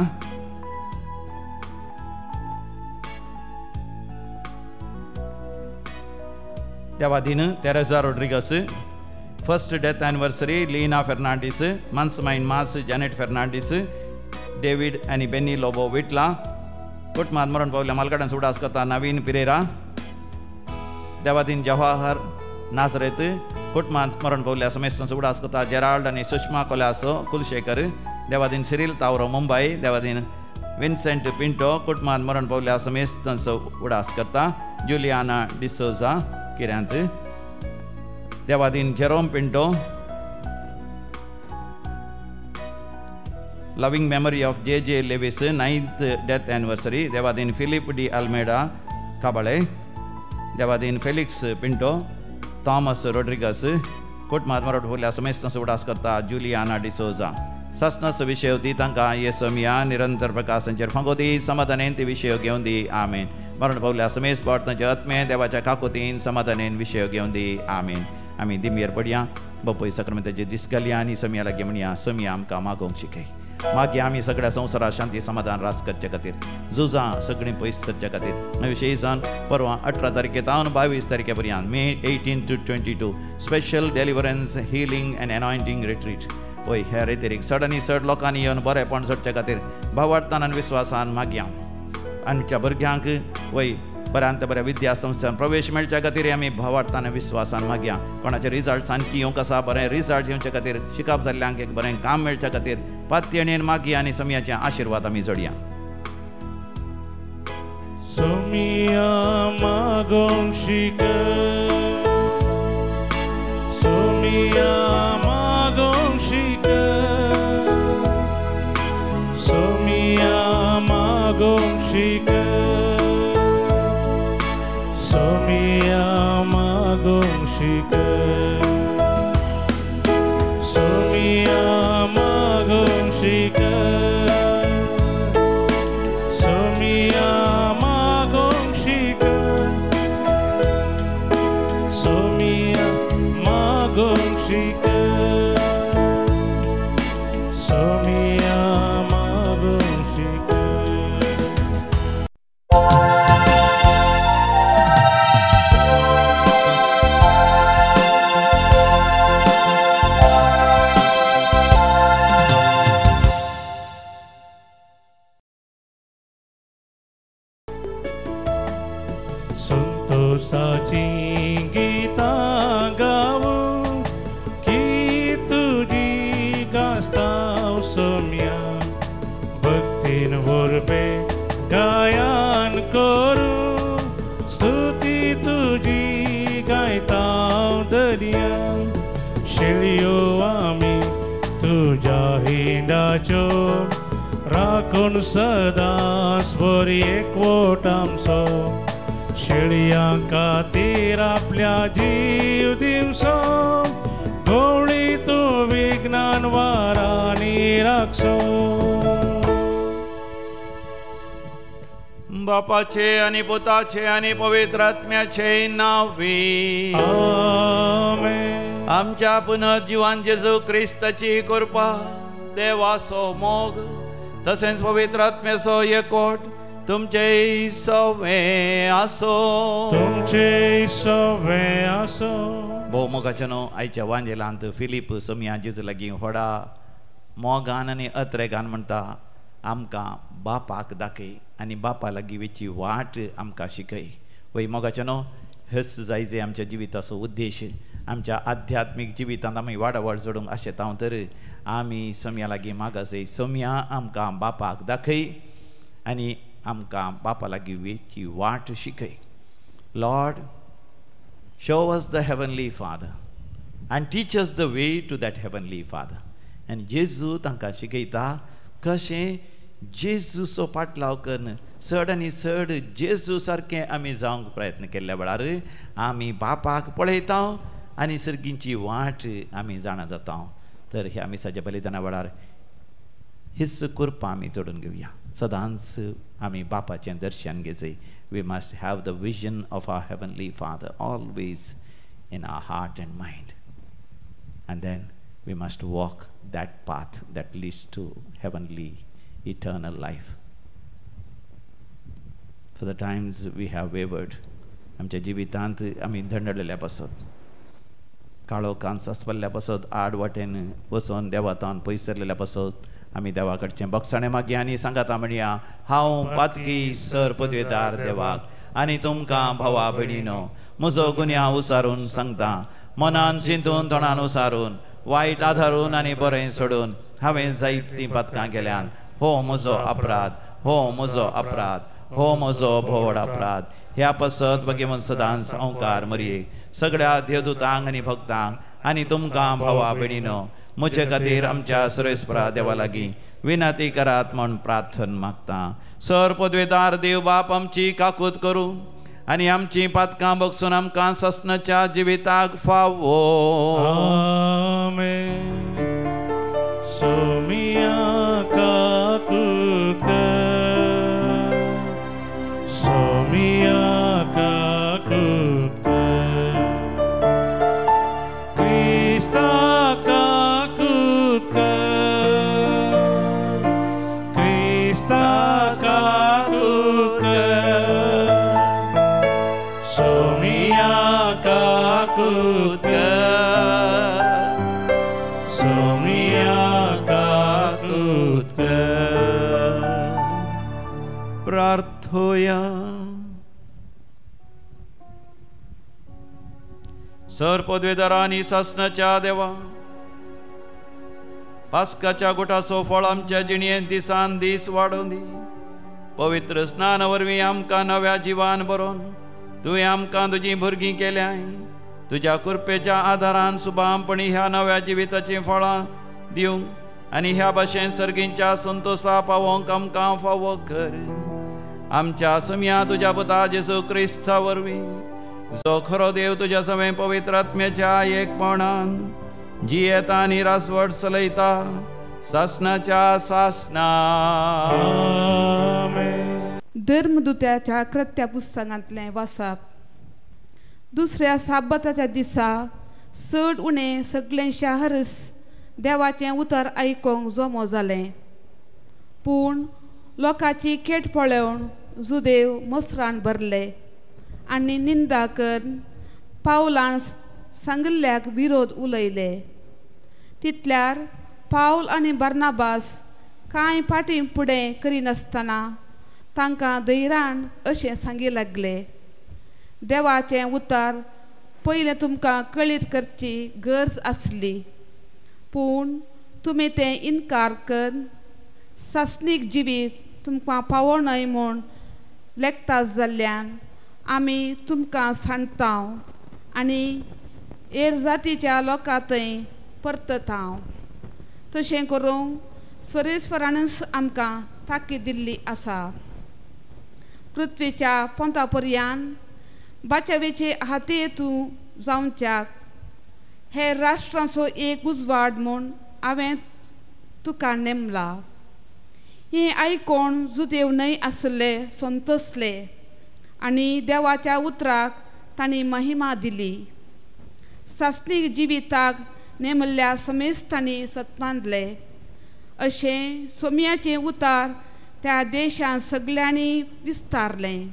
देवा दिन Teresa Rodrigues first death anniversary Leena Fernandes month's mind mass Janet Fernandes David आनी बेनी लोबो विटला कुटुंबांत मरण पावल्या मालगाड्यान सुडास करता नवीन पिरेरा देवा दिन जवाहर नासरेत कुटुंबांत मरण पावल्या समेस्त सुडास करता जेराल्ड आनी सुषमा कोलासो कुलशेखर देवा दिन सिरिल तावरो मुंबई देवा दिन विन्सेंट पिंटो कुटुंबांत मरण पावल्या समेस्त उडास करता जुलियाना डिसोजा किऱ्यांत देवा दिन Jerome Pinto loving memory of जे लेविस 9th डेथ एनिवर्सरी देवा दिन फिलिप डी अल्मेडा काबळे देवा दिन फेलिक्स पिंटो थॉमस रोड्रिगस कुटुंबांत मरण पावल्या समेस्त उडास करता जुलियाना डिसोजा सस्नस विषय दी तांकां येसोम्या निरंतर प्रकाशांचेर फांगोदी समाधानेन ती विशय घेवन दी आमेन मरण पावल्या समेस्त पावतांचे आत्मे देवाच्या काकुतीन समाधानेन विशय घेवन दी आमेन आमी दिमेर पडया बपय सक्रामेंताचे दीस घालया आनी सोम्या लागी म्हणया सोम्या आमकां मागोवंक शिकय मागया आमी सगळ्या संवसारात शांती समाधान रास करचे खातीर झुजां सगळीं पयस करचे खातीर विशयी जावन परवां 18 तारखेतावन 22 तारखे पर्यंत May 18 to 22 special deliverance healing and anointing retreat वय ह्या रितीरीक चडांनी चड लोकांनी येवन बरेपण सोडचे खातीर भावार्थान आनी विस्वासान मागया आमच्या भुरग्यांक वय बऱ्यांत बऱ्या विद्या संस्थान प्रवेश मेळच्या खातीर आमी भावार्थान विस्वासान मागया कोणाचे रिजल्ट सारकी येवंक आसा बरें रिजल्ट येवचे खातीर शिकप जाल्ल्यांक एक बरें काम मेळच्या खातीर पातयेणेन मागया आनी सोम्याचे आशिर्वाद आमी जोडया सोम्या मागोंक शिकय सोम्या मागोंक शिकय सोम्या मागोंक शिकय सोम्या मागोंक शिकय सोम्या मागोंक शिकय सोम्या मागोंक शिकय सोम्या मागोंक शिकय सोम्या मागोंक शिकय संतोषाची गीतां गावूं की तुजी गास्ताव सोम्या भक्तीन वरपे गायन करूं स्तुती तुजी गायताव दर्या शेळयो आमी तुज्या हिंडाच्यो राखून सदांच दिसभर एकवट आमचो शेळयां खातीर आपल्या जीव दिवचो गवळी तूं विज्ञान वारांनी राखचो बापाचे आणि पुताचे आणि पवित्र आत्म्याचे नावी आमेन. आमच्या पुनर्जीवन जेजू ख्रिस्ताची कृपा देवाचो मोग तसेच पवित्र आत्म्याचो एकवट तुमचे सवे आसो तुमचे सवे आसो. भोव मोगाचे न्हू आयच्या वांजेलांत फिलीप सोमिया जेजू लागीं व्हडा मोगान आनी अत्रेगान म्हणटा आमकां बापाक दाखय आनी बापा लागीं वेची वाट आमकां शिकय. वय मोगाचे न्हू हेच जायजे आमच्या जिविताचो उद्देश. आमच्या आध्यात्मीक जिवितांत आमी वाडवड जोडूंक आशेता हांव तर आमी सोम्या लागीं मागसय सोम्या आमकां बापाक दाखय आनी आमकां बापा लागीं वेची वाट शिकय. Lord, show us the heavenly Father and teach us the way to that heavenly Father. आनी जेजू तांकां शिकयता कशें जेजूचो पाटलाव करून चड आनी चड जेजू सारकें आमी जावंक प्रयत्न केल्ल्या वेळार आमी बापाक पळयता आनी सर्गींची वाट आमी जाणा जाता. तर ह्या मिसाच्या बलिदाना वेळार हिच कृपा आमी जोडून घेवया. सदांच आमी बापाचें दर्शन घेजय. We must have the vision of our Heavenly Father always in our heart and mind. And then we must walk that path that leads to heavenly, eternal life. For the times we have wavered, आमच्या जिवितांत आमी धडलेल्या पासत काळोखान सस्पल्ल्या पासत आड वाटेन वचोन देवातान पयस सरलेल्या पासत आमी देवा कडचें बक्षाणें मागया आनी सांगाता म्हणया हांव पातकी सर पदवेदार देवाक आनी तुमकां भावा भयणीनो म्हजो गुन्यांव उसारून सांगता. मनान चिंतून तोंडान उसारून वायट आधारून आनी बरें सोडून हांवें जायतीं पातकां केल्यान हो म्हजो अपराध, हो म्हजो अपराध, हो म्हजो भोवड अपराध. ह्या पासत बगे सदांच अवकार मरये सगळ्या देवदूतांक आनी भक्तांक आनी तुमकां भावा भयणीनो म्हजे खातीर आमच्या सर्वेस्परा देवा लागीं विनंती करात म्हूण प्रार्थन मागता. सर पदवेदार देव बाप आमची काकूत करूं आनी आमची पातकां बगसून आमकां ससनाच्या जिविताक फावो. आमेन. सोमिया काकूत कर, सोमिया काकूत कर, क्रिस्ता काकूत कर, क्रिस्ता काकूत कर, सोमिया काकूत कर, सोमिया काकूत कर. प्रार्थोया. सर पदवेदारांनी ससनाच्या देवा पास्काच्या गुटाचो फळ आमच्या जिणयेंत दिसान दीस वाडोवन दी. पवित्र स्नान वरवीं आमकां नव्या जिवान बरोवन तुवें आमकां तुजीं भुरगीं केल्याय. तुज्या कृपेच्या आदारान सुभामपणी ह्या नव्या जिविताचीं फळां दिवंक आनी ह्या भाशेन सर्गींच्या संतोषा पावोवंक आमकां फावो कर. आमच्या सोम्या तुज्या पुता जेजू क्रिस्ता वरवीं जो खरो देव तुज्या सवे पवित्र आत्म्याच्या एकपणान जियेता आनी रासवट चलयता सासनाच्या सासना. धर्मदुत्याच्या कृत्या पुस्तकांतलें वाचप. दुसऱ्या साबताच्या दिसा चड उणें सगळ्यांच्या हरस देवाचें उतर आयकोंक जमो जालें. पूण लोकांची केट पळोवन जुदेव मसरान भरले आनी निंदा करून पावलान सांगिल्ल्याक विरोध उलयले. तितल्यार पावल आनी बर्नाबास कांय फाटीं फुडें करिनासतना तांकां धैर्यान अशें सांगी लागले. देवाचें उतर पयलें तुमकां कळीत करची गरज आसली, पूण तुमी तें इन्कार करून सासनीक जिवीत तुमकां पावोनय म्हूण लेखता जाल्ल्यान आमी तुमकां सांगता आनी एर जातीच्या लोकांतय परतता. तशें करूंक स्वर्गेश्वरानूच आमकां ताकीद दिल्ली आसा. पृथ्वीच्या पोंतापर्यंत बाचावेचे हातेतू जावच्याक हे राष्ट्रांचो एक उजवाड म्हूण हांवें तुका नेमला. हें आयकोन जुदेव न्हय आसले संतोसले आनी देवाच्या उतराक तांणी महिमा दिली. सासणीक जिविताक नेमल्या समेस्त तांणी सत्मानले. अशें सोमयाचें उतार त्या देशांत सगळ्यांनी विस्तारलें.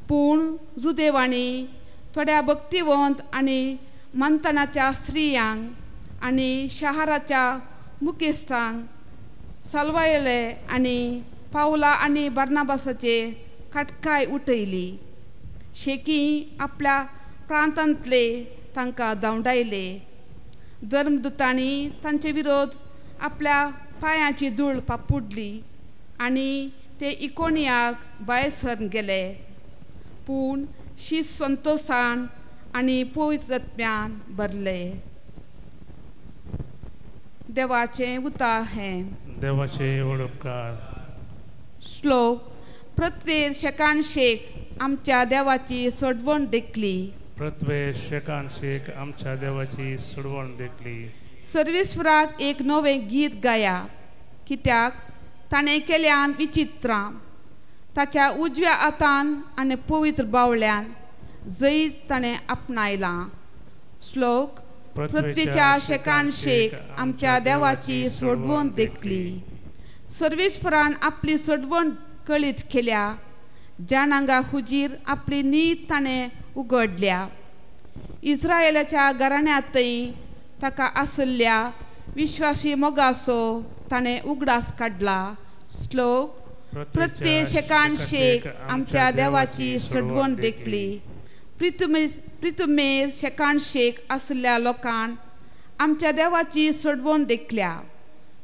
पूण जुदेवांनी थोड्या भक्तिवंत आनी मंथनाच्या स्त्रियांक आनी शाराच्या मुखेस्तांक साल्वायले आनी पावला आनी बार्नाबासाचे खटकाय उठयली. शेकी आपल्या प्रांतांतले तांकां धांवडायले. धर्मदुतांनी तांचे विरोध आपल्या पांयाची धूळ पापुडली आनी ते इकोनियाक भायर सरून गेले. पूण शीत संतोशान आनी पवित्रत्म्यान भरले. देवाचें उतार हें. देवाचे उपकार. श्लोक. प्रत्येक शेकानशेक आमच्या देवाची सोडवण देखली. प्रत्येक शेकानशेक आमच्या देवाची सोडवण देखली. सर्वेश्वराक एक नवें गीत गाया, कित्याक ताणें केल्यान विचित्रां. ताच्या उजव्या हातान आनी पवित्र बावळ्यान जैत ताणें आपणायलां. श्लोक. पृथ्वीच्या शेकानशेक आमच्या देवाची सोडवण देखली. सर्वेश्वरान आपली सोडवण कळीत केल्या. जाणांगा हुजीर आपली नीत ताणें उगडल्या. इस्रायेलाच्या घराण्यांतय ताका आसल्या विश्वासी मोगाचो ताणें उगडास काडला. श्लोक. प्रत्येक शेकानशेक आमच्या देवाची सोडवण देखली. प्रितुमेर शेकानशेक आसल्या लोकांन आमच्या देवाची सोडवण देखल्या.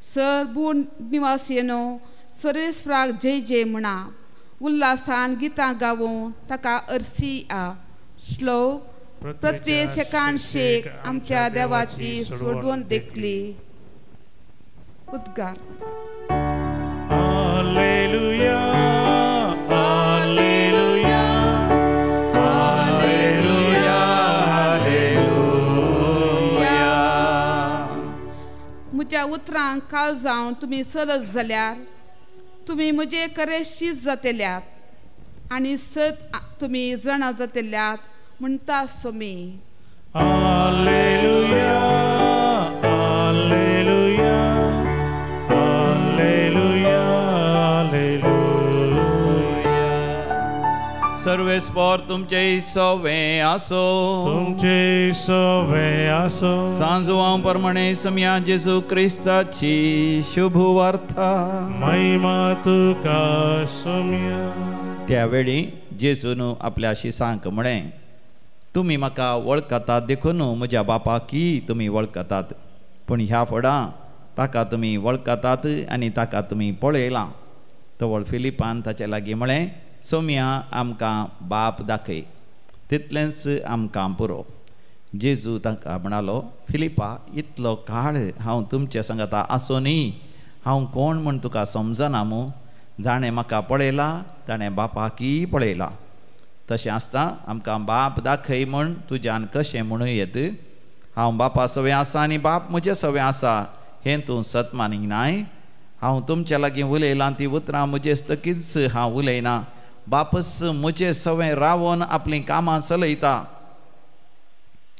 सर बूण निवासिनो, सर्वेश्वराक जय जय म्हणा. उल्हासान गितां गावून ताका अर्सी आ. श्लोक. प्रत्येक शेकानशेक आमच्या देवाची सोडवण देखली. उद्गार. Hallelujah, hallelujah, hallelujah, hallelujah. म्हज्या उतरांक काळ जावन तुमी चलत जाल्यार तुमी म्हजे करेशीत जातेल्यात आनी सत तुमी जाणा जातेल्यात म्हणटा सोमी. Hallelujah, hallelujah, hallelujah, hallelujah. सर्वेस्पर तुमचे सवे आसो. तुमचे सवे आसो. सांजो हांव प्रमाणे समया जेजू क्रिस्ताची शुभ वार्ता. महिमा तुका सोम्या. त्यावेळी जेजून आपल्या शिसांक म्हळें, तुमी म्हाका वळखतात देखून म्हज्या बापाकी तुमी वळखतात. पूण ह्या फुडां ताका तुमी वळखतात आनी ताका तुमी पळयलां. तवळ फिलिपान ताचे लागीं म्हळें, सोम्या आमकां बाप दाखय, तितलेंच आमकां पुरो. जेजू ताका म्हणालो, फिलिपा, इतलो काळ हांव तुमचे सांगाता आसोनी हांव कोण म्हूण तुका समजना मू. जाणें म्हाका पळयला ताणें बापाकी पळयला. तशें आसता आमकां बाप दाखय म्हूण तुज्यान कशें म्हणूं येत. हांव बापा सवें आसा आनी बाप म्हजे सवें आसा हें तूं सत मानिनाय. हांव तुमच्या लागीं उलयलां ती उतरां म्हजेस्तकीच हांव उलयना. बापस म्हजे सवें रावन आपलीं कामां चलयता.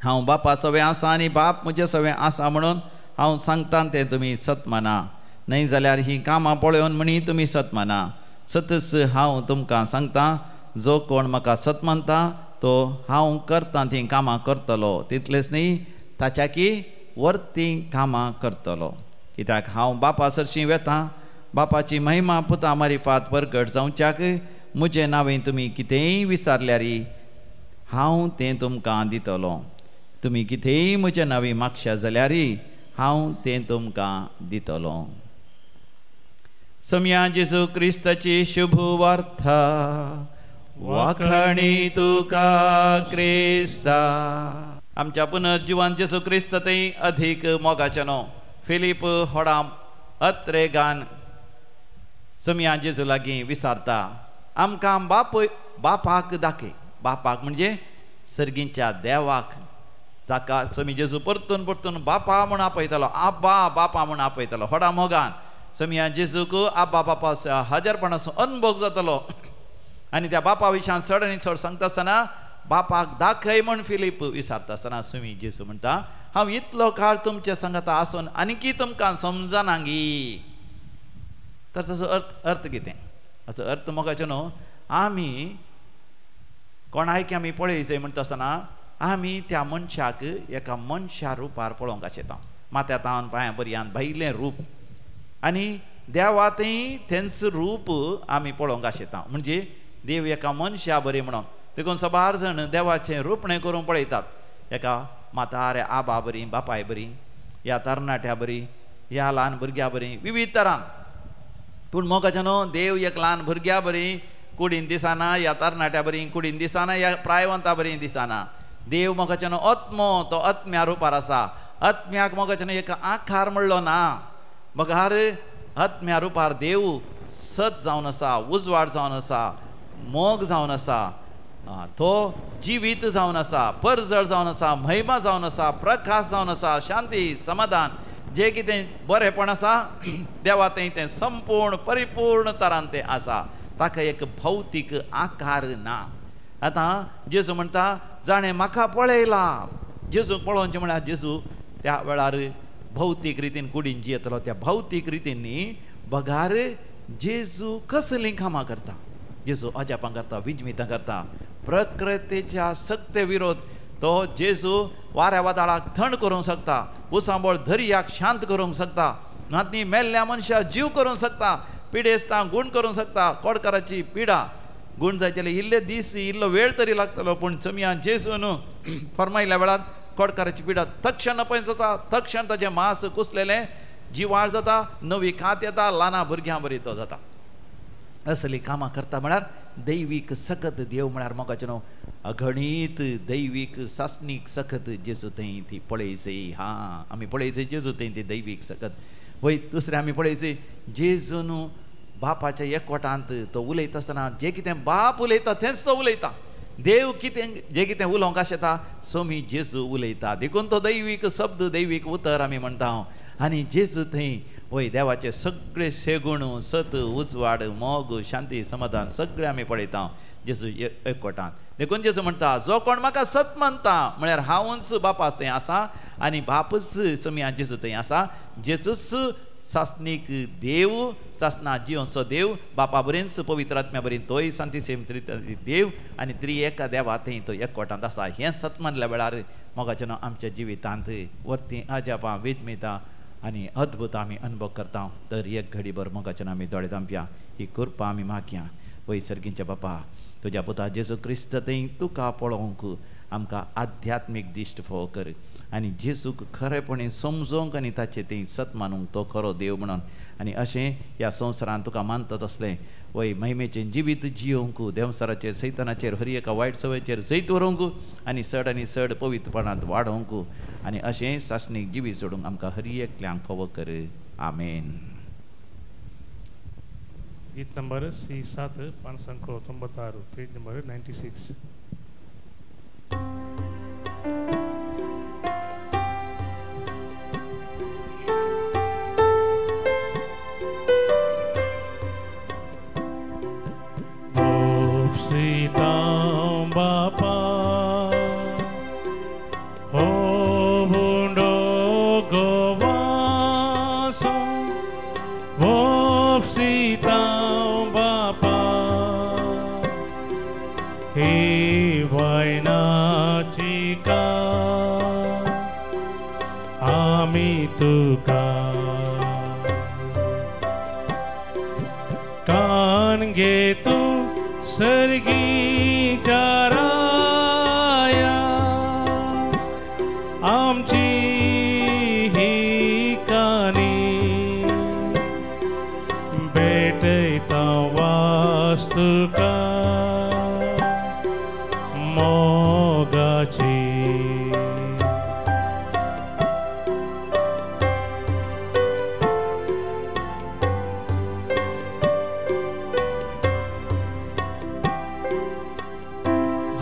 हांव बापा सवें आसा आनी बाप म्हजे सवें आसा म्हणून हांव सांगता तें तुमी सत माना. न्हय जाल्यार ही कामां पळोवन म्हणी तुमी सत माना. सतच हांव तुमकां सांगता, जो कोण म्हाका सत मानता तो हांव करता तीं कामां करतलो, तितलेंच न्ही ताच्याकी वर्ती कामां करतलो. कित्याक हांव बापा सरशीं वेतां. बापाची महिमा पुता मारिफात परगट जावच्याक म्हजें नांवें तुमी कितेंय विचारल्यार हांव तें तुमकां दितलो. तुमी कितेंय म्हजें नांवें मागश्या जाल्यार हांव तें तुमकां दितलो. समया जेजू क्रिस्ताची शुभ वार्ता. वाखाणी तुका क्रिस्ता. आमच्या पुनर्जीवन जेजू क्रिस्त थंय अधिक मोगाचें न्हू. फिलीप होडाम अत्रेगान समया जेजू लागीं विचारता, आमकां बापाक दाखय. बापाक म्हणजे सर्गींच्या देवाक, जाका समी जेजू परतून परतून बापा म्हूण आपयतालो, आब्बा बापा म्हूण आपयतालो. व्हडा मोगान समिया जेजूक आब्बा बापा हजारपणाचो अनुभव जातालो. आनी त्या बापा विशयान चड आनी चड सांगता आसतना बापाक दाखय म्हण फिलीप विचारता आसतना समी जेजू म्हणटा, हांव इतलो काळ तुमच्या संगता आसून आनीकी तुमकां समजना गी. तर ताचो अर्थ कितें? हाचो अर्थ मोगाचो न्हू. आमी कोणायक आमी पळय म्हणटा आसतना आमी त्या मनशाक एका मनशा रुपार पळोवंक आशेता. माथ्या तावन पांयां पर्यंत भायलें रूप, आनी देवातय तेंच रूप आमी पळोवंक आशेता. म्हणजे देव एका मनशा बरी म्हणून. देखून सबार जण देवाचें रूपणें करून पळयतात. एका म्हातारे आबा बरी, बापाय बरी, ह्या तरणाट्या बरी, ह्या ल्हान भुरग्या बरी, विविध तरान. पूण मोगाचें न्हू, देव एक ल्हान भुरग्या बरी कुडीन दिसना, ह्या तरणाट्या बरी कुडीन दिसना, ह्या प्रायवंता बरी दिसना. देव मोगाचें न्हू आत्मो, तो आत्म्या रुपार आसा. आत्म्याक मोगाचें न्हू एक आकार म्हणलो ना. मोगार आत्म्या रुपार देव सत जावन आसा, उजवाड जावन आसा, मोग जावन आसा, तो जिवीत जावन आसा, परजळ जावन आसा, महिमा जावन आसा, प्रकाश जावन आसा, शांती समाधान जे कितें बरेपण आसा देवातें तें संपूर्ण परिपूर्ण तरान तें आसा. ताका एक भौतीक आकार ना. आतां जेजू म्हणटा जाणें म्हाका पळयला. जेजूक पळोवचें म्हळ्यार जेजू त्या वेळार भौतीक रितीन कुडीन जियेतलो. त्या भौतीक रितीन न्ही बगार जेजू कसलीं कामां करता. जेजू अजापां करता, विजमितां करता, प्रकृतीच्या सत्य विरोध. तो जेजू वाऱ्या वादळाक थंड करूंक शकता, उसांबळ दर्याक शांत करूंक शकता, नातनी मेल्ल्या मनशा जीव करूंक शकता, पिडेस्तां गूण करूंक शकता. कोडकाराची पिडा गूण जायचे इल्ले दीस इल्लो वेळ तरी लागतलो, पूण समिया जेजून फरमायल्या वेळार कोडकाराची पिडा तक्षण अपयस जाता. तक्षण ताचें मांस कुसलेलें जिवाळ जाता, नवी खात येता, ल्हाना भुरग्यां बरी तो जाता. असली कामां करता म्हळ्यार दैवीक सखत देव म्हळ्यार मोगाचें न्हू. अगणीत दैवीक सासणीक सखत जेजू थंय ती पळयसy. हां, आमी पळयसy जेजू थंय ती दैवीक सखत. वय दुसरें आमी पळयसy जेजून बापाच्या एकवटांत तो उलयता आसतना जें कितें बाप उलयता तेंच तो उलयता. देव कितें जें कितें उलोवंक आशेता समी जेजू उलयता. देखून तो दैवीक शब्द, दैवीक उतर आमी म्हणटा. आनी जेजू थंय वय देवाचे सगळे शेगूण, सत, उजवाड, मोग, शांती, समाधान सगळें आमी पळयता जेजू एकवटांत. देखून जेजू म्हणटा जो कोण म्हाका सत मानता म्हळ्यार हांवूच बापास थंय आसा आनी बापूच समिया जेजू थंय आसा. जेजूच सासणीक देव, सासणा जिवोचो देव, बापा बरेंच पवित्र आत्म्या बरें तोय शांती सेम देव आनी त्रिएका देवा थंय तो एकवटांत आसा. हें सत मानल्या वेळार मोगाचें न्हू आमच्या जिवितांत वर्ती अजापां, विजमितां आनी अद्भुत आमी अनुभव करता. तर एक घडीभर मोगाचें आमी दोळे धांपया. ही कृपा आमी मागया. वय सर्गींच्या बापा, तुज्या पुता जेजू क्रिस्त थंय तुका पळोवंक आमकां आध्यात्मीक दिश्ट फोव कर आनी जेजूक खरेपणी समजोवंक आनी ताचे थंय सत मानूंक तो खरो देव म्हणून. आनी अशें ह्या संवसारांत तुका मानता तसलें वय महिमेचें जिवीत जियोवंक, देवसाराचेर सैतानाचेर हर एका वायट सवयेचेर जैत व्हरूंक आनी चड पवित्रपणांत वाडोवंक आनी अशें सासणीक जिवीत सोडूंक आमकां हर एकल्यांक फावो कर. आमेन. गीत नंबर C7 596, पेज नंबर 96.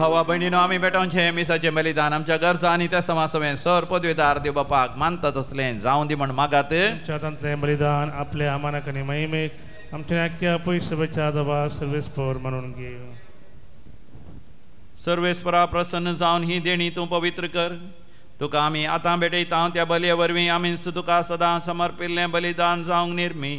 भावा भयणीनो आमी बेटोवचे मिसाचें बलिदान आमच्या गरजा आनी त्या समासवें सर पदवीदार देव बापाक मानतात असलें जावं दी म्हण मागात. आमच्या बलिदान आपल्या आमानाक आनी महिमेक आमच्या आख्या पयसभेच्या दबा सर्वेस्पर म्हणून घे. सर्वेस्परा प्रसन्न जावन ही देणी तूं पवित्र कर. तुका आमी आतां भेटयता त्या बलये वरवीं आमी तुका सदां समर्पिल्लें बलिदान जावंक निर्मी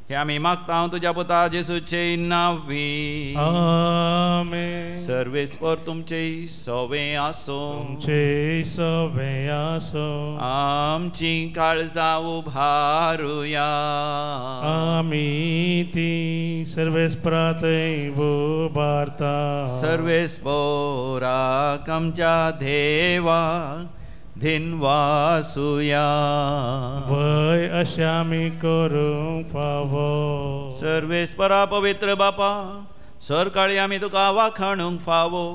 हे आमी मागता तुज्या पुता जेसूचे नांवी. आमेन. सर्वेस्पर तुमचे सवें आसो. तुमचे सवें आसो. आमची काळजां उभारुया. आमी ती सर्वेस्परांतय उबारता. सर्वेस्पराक आमच्या देवा धिनवासुया. वय अशें आमी करूंक फावो. सर्वेस्परा पवित्र बापा सरकाळी आमी तुका वाखाणूंक फावो.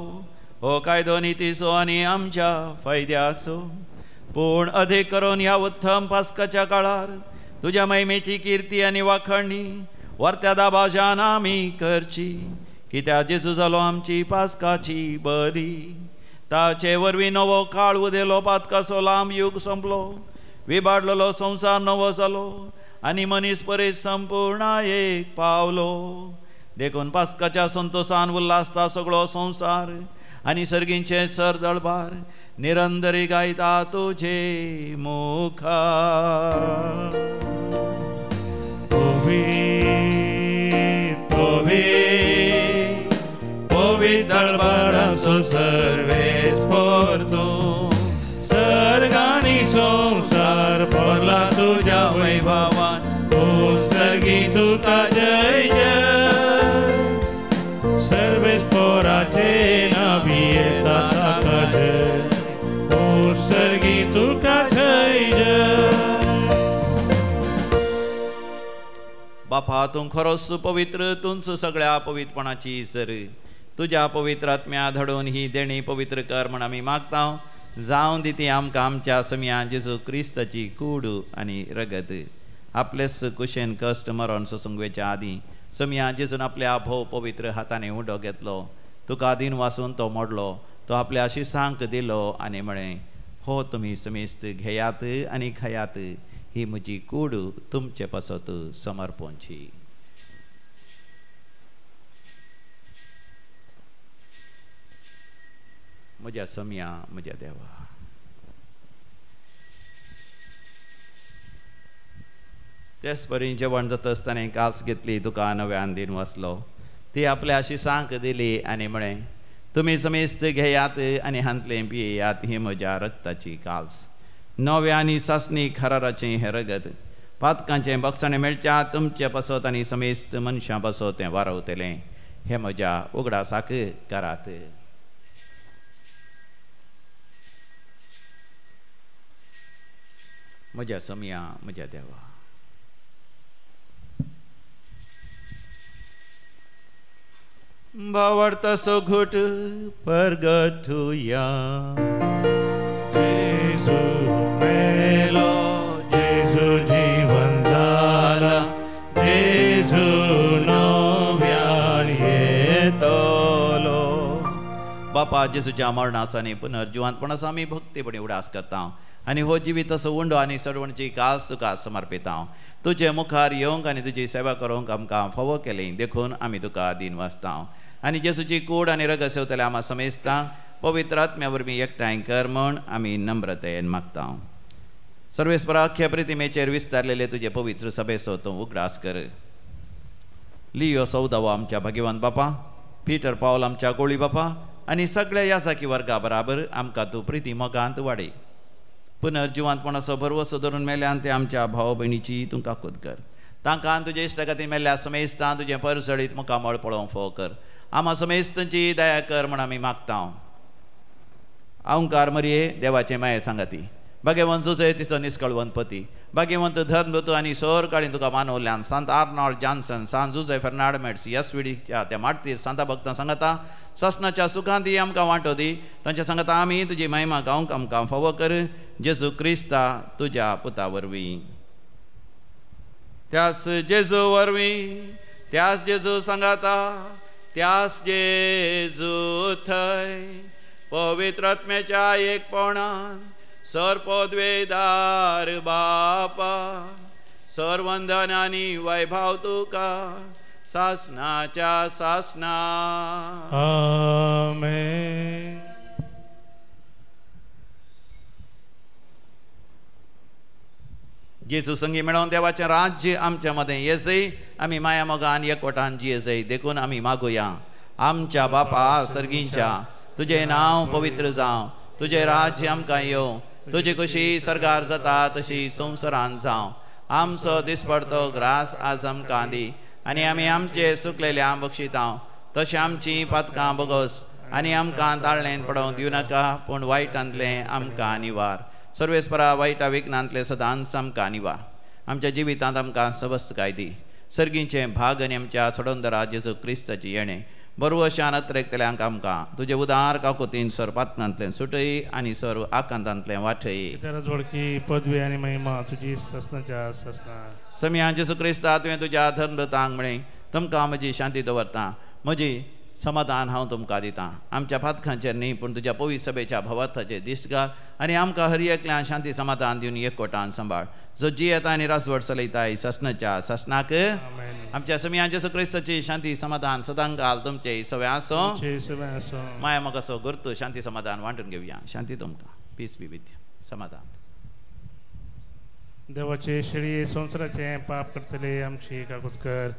हो कायदो नितीसो आनी आमच्या फायद्याचो. पूण अधिक करून ह्या उत्तम पास्काच्या काळार तुज्या महिमेची कीर्ती आनी वाखाणणी वर्त्या दाबाजान आमी करची. कित्याक जेजू जालो आमची पास्काची बली. ताचे वरवीं नवो काळ उदेलो. पातकाचो लांब युग संपलो. विबाडलेलो संवसार नवो जालो आनी मनीस परीस संपूर्णायेक पावलो. देखून पास्काच्या संतोषान उल्हासता सगळो संवसार आनी सर्गींचे सर दळबार निरंतरी गायता तुजे मुखार. पवित्र दळबाराचो सर्वेस्पर तूं. सर्गानी संसार भरला तुज्या वैभवान. सर्गी तुका जय जय. सर्वेस्पराचे नावी येता ताका जय. सर्गी तुका जय जय. बापा तूं खरोच पवित्र. तूंच सगळ्या पवित्रपणाची सर. तुज्या पवित्र आत्म्या धडून ही देणी पवित्र कर म्हण आमी मागता. जावं दी ती आमकां आमच्या समिया जेजू क्रिस्ताची कूड आनी रगत. आपलेच कुशेन कश्ट मरण ससंगवेच्या आदीं समिया जेजून आपल्या भोव पवित्र हातांनी उंडो घेतलो. तुका दिन वासून तो मोडलो. तो आपल्या शिसांक दिलो आनी म्हळें हो तुमी समेस्त घेयात आनी खयात. ही म्हजी कूड तुमचे पासत समर्पोवची. म्हज्या समिया म्हज्या देवा. तेच परी जेवण जाता आसतना काल्स घेतली. तुका नव्यान दिन वसलो. ती आपल्या शिसांक दिली आनी म्हळें तुमी समेस्त घेयात आनी हांतलें पियेयात. ही म्हज्या रक्ताची काल्स. नव्या आनी सासणी खराराचें हें रगत. पातकांचें बक्षणें मेळच्या तुमचे पासत आनी समेस्त मनशां पासत तें वारवतलें. हें म्हज्या उगडासाक करात. म्हज्या समिया म्हज्या देवा. भावार्थाचो घोट परगटुया. जेजू मेलो जेजू जीवन जाला. जेजू नव्यान येतलो. बापा जेजूच्या मरणाचा आनी पुनर्जिवांतपणाचो आमी भक्तीपणी उडास करता. आनी हो जिवीत असो उंडो आनी सडवणची कास तुका समर्पिता. तुजे मुखार येवंक आनी तुजी सेवा करूंक आमकां फावो केलें देखून आमी तुका दिन वाचता. आनी जेजूची कूड आनी रगत सेवतले आमा समेस्तांक पवित्र आत्म्या वरवीं एकठांय कर म्हण आमी नम्रतेन मागता. सर्वेस्परा अख्ख्या प्रतिमेचेर विस्तारलेले तुजे पवित्र सभेचो तूं उगडास कर. लियो सौदावो आमच्या भाग्यवान बापा. पिटर पावल आमच्या गोळी बापा आनी सगळ्या यासाकी वर्गा बराबर आमकां तूं प्रिती मोगांत वाडय. पुनर्जिवांतपणाचो भरवसो धरून मेल्यान ते आमच्या भाव भयणीची तूं काकूद कर. तांकां तुजे इश्टगती मेल्ल्या समेस्तां तुजें परसळीत मुखामळ पळोवंक फोव कर. आमा समेस्तांची दया कर म्हण आमी मागता. ओंकार मरये देवाचे माये सांगाती. भाग्यवंत जुजे तिचो निश्कळवंत पती. भाग्यवंत धर्मदूत आनी सोर काळी तुका मानवल्यान सांत आर्नॉल्ड जॉन्सन, सांत जुजे फेर्नांडमेट्स, येसविडीच्या त्या मारतीर सांता भक्तां सांगाता. ससनाच्या सुखांती आमकां वांटो दी. तांच्या सांगाता आमी तुजी महिमा गावंक आमकां फावो कर. जेजू क्रिस्ता तुज्या पुता वरवीं. त्याच जेजू वरवीं त्याच जेजू सांगाता त्यास जेजू थंय पवित्र आत्म्याच्या एकपणान सर्पद्वेदार बापा सर्वंदन आनी वैभव तुका सासनाच्या सासना आमेन. जेजू संगी मेळोवन देवाचें राज्य आमच्या मदें येसय आमी माया मोगान एकवटान जियेसय देखून आमी मागुया. आमच्या बापा सर्गींच्या तुजें नांव पवित्र जावं, तुजें राज्य आमकां येवं, तुजी कशी सरकार जाता तशी संवसारांत जावं. आमचो दिसपडतो ग्रास आज आमकां दी आनी आमी आमचे सुकलेल्या बक्षितांव तशें आमचीं पातकां बोगोस आनी आमकां ताळणेंत पडोवंक दिवं नाका पूण वायटांतलें आमकां निवार. सर्वेस्परा वायटा विघ्नांतले सदांच आमकां निवार. आमच्या जिवितांत आमकां सबस्तकाय दी. सर्गींचे भाग आनी आमच्या सोडोंदरा जेजू क्रिस्ताची येणे बरोवशान अत्रेकतल्यांक आमकां तुजे उदार काकुतीन सर पातकांतलें सुटय आनी सर्व आकांतांतलें वाठय. जोडकी पदवी आनी महिमा तुजी ससनाच्या ससना. समिया जेजू क्रिस्ता तुवें तुज्या धर्मतांक म्हळें तुमकां म्हजी शांती दवरता, म्हजी समाधान हांव तुमकां दितां. आमच्या पातकांचेर न्ही पूण तुज्या पवित्र सभेच्या भवार्थाचेर दिश्ट घाल आनी आमकां हर एकल्यान शांती समाधान दिवन एकवटान सांबाळ. जो जी येता आनी रासवड चलयताय ससनाच्या ससनाक. आमच्या समिया जेजू क्रिस्ताची शांती समाधान सदां घाल तुमचे सवय आसो माया मोग असो गुर्तू शांती समाधान वांटून घेवया. शांती तुमकां. पीस बी विथ समाधान. देवाचे शेळये संवसाराचे पाप करतले आमची काकुतकर.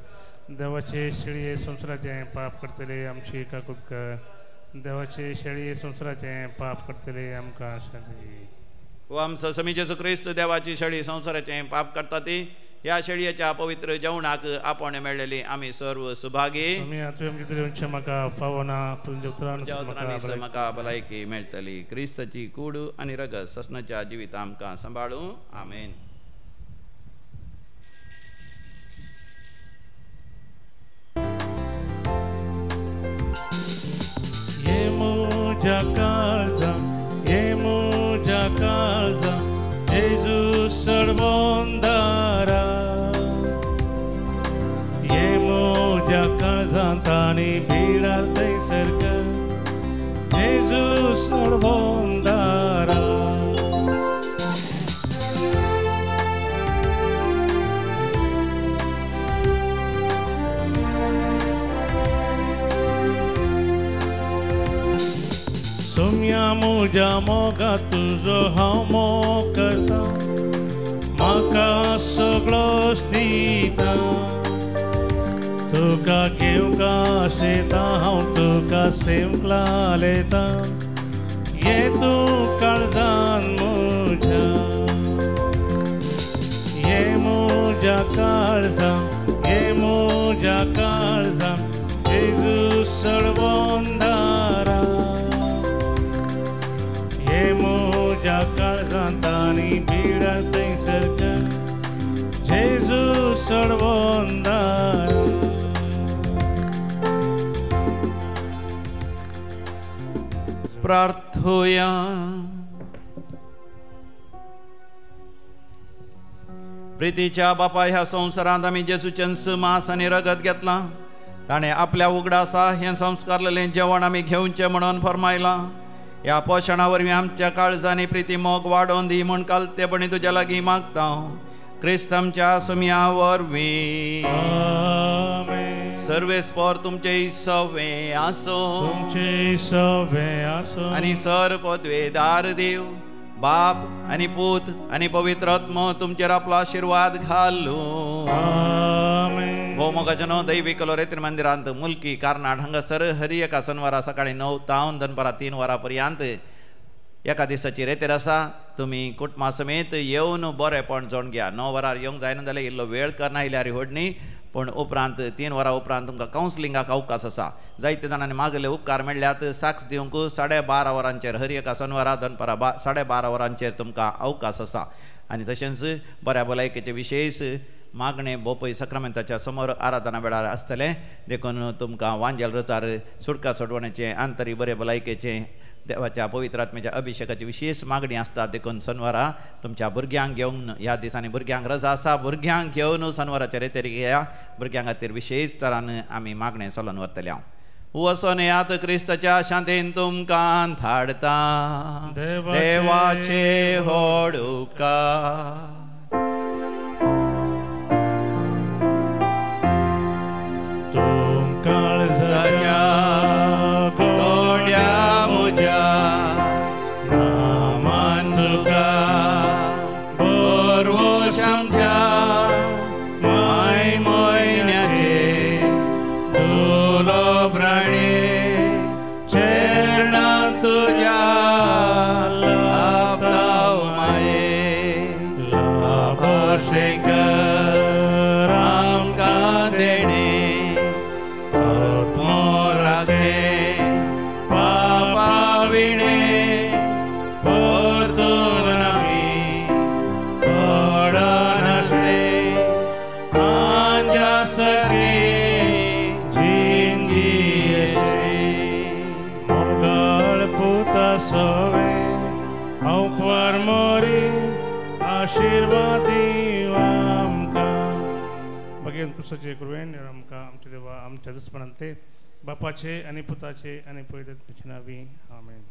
देवाचे शेळये संवसाराचे पाप करतले आमची काकुतकर. देवाचे शेळये संवसाराचे पाप करतले आमकां शांती. हो आमचो समी जेजू क्रिस्त देवाची शेळी संवसाराचे पाप करता ती ह्या शेळयेच्या पवित्र जेवणाक आपण मेळलेली आमी सर्व सुभागी. म्हाका फावना म्हाका भलायकी मेळटली. क्रिस्ताची कूड आनी रगत ससनाच्या जिवितां आमकां सांबाळूं. आमेन. Yemuja kaza, Jesus sarvondara. Yemuja kaza tani bira dei sarka, Jesus sarvondara. Muja moga tuzo haw mo करता म्हाका सगळोच दिता. तुका घेवंका शेता हांव तुका सेवकला लेता. ये तूं काळजान म्हज्या, ये म्हज्या काळजान, ये म्हज्या काळजान जेजू सर्वंदारा. मोजा काळजांतानी बिडा थंयसरका जेजू सर्वंदार. प्रार्थोया. प्रितीच्या बापा ह्या संवसारांत आमी जेजूचें मांस आनी रगत घेतलां. ताणें आपल्या उगडासा हें संस्कारलेलें जेवण आमी घेवचें म्हणून फरमायलां. ह्या पोशणा वरवीं आमच्या काळजांनी प्रिती मोग वाडोवन दी म्हूण कालतेपणी तुज्या लागीं मागता. क्रिस्त आमच्या समिया वरवीं. सर्वेस्पर तुमचे सवे आसो, आनी सर पदवेदार देव बाप आनी पूत आनी पवित्र आत्मो तुमचेर आपलो आशिर्वाद घालूं. भोव मोगाच्या न्हू दैवीक लोरेतीन मंदिरांत मुल्की कार्नाड हांगासर हरी एका शनवारा सकाळी 9 तावन दनपारां 3 वरां पर्यंत एका दिसाची रेतेर आसा. तुमी कुटुंबा समेत येवन बरेपण जोण घ्या. 9 वरार येवंक जायना जाल्यार इल्लो वेळ करना आयल्यार व्हडणी पूण उपरांत 3 वरां उपरांत तुमकां कावन्सिलिंगाक अवकाश आसा. जायते जाणांनी मागले उपकार मेळ्ळ्यात. साक्ष दिवंक 12:30 वरांचेर हर एका शनवारा दनपारां 12:30 वरांचेर तुमकां अवकाश आसा. आनी तशेंच बऱ्या भलायकेचे विशेश मागणे बोपय सक्रामेंताच्या समोर आराधना वेळार आसतले. देखून तुमकां वांजेल रचार सुटका सोडवण्याचे आंतरी बरे भलायकेचे देवाच्या पवित्र आत्म्याच्या अभिषेकाची विशेष मागणी आसता. देखून शनवारा तुमच्या भुरग्यांक घेवन ह्या दिसांनी भुरग्यांक रजा आसा. भुरग्यांक घेवन शनवाराच्या रेतेर या. भुरग्यां खातीर विशेष तरान आमी मागणें चलोवन व्हरतले. वसोन यात क्रिस्ताच्या शांतेन तुमकां धाडता देवाचे व्हड उपकार. काळजाच्या गोड्या म्हज्या नामान तुका बरवोश आमच्या माय म्हयन्याचे तुलो प्राणे चरणांत तुज्या लाभताव माये लाभशे कर आमकां देणे आशीर्वादी आमकां भगवान कृष्णाचे कृपेन आमकां आमचे देवा आमच्या दुस्मनांतले बापाचे आनी पुताचे आनी पवित्र आत्म्याचे नांवी आमेन.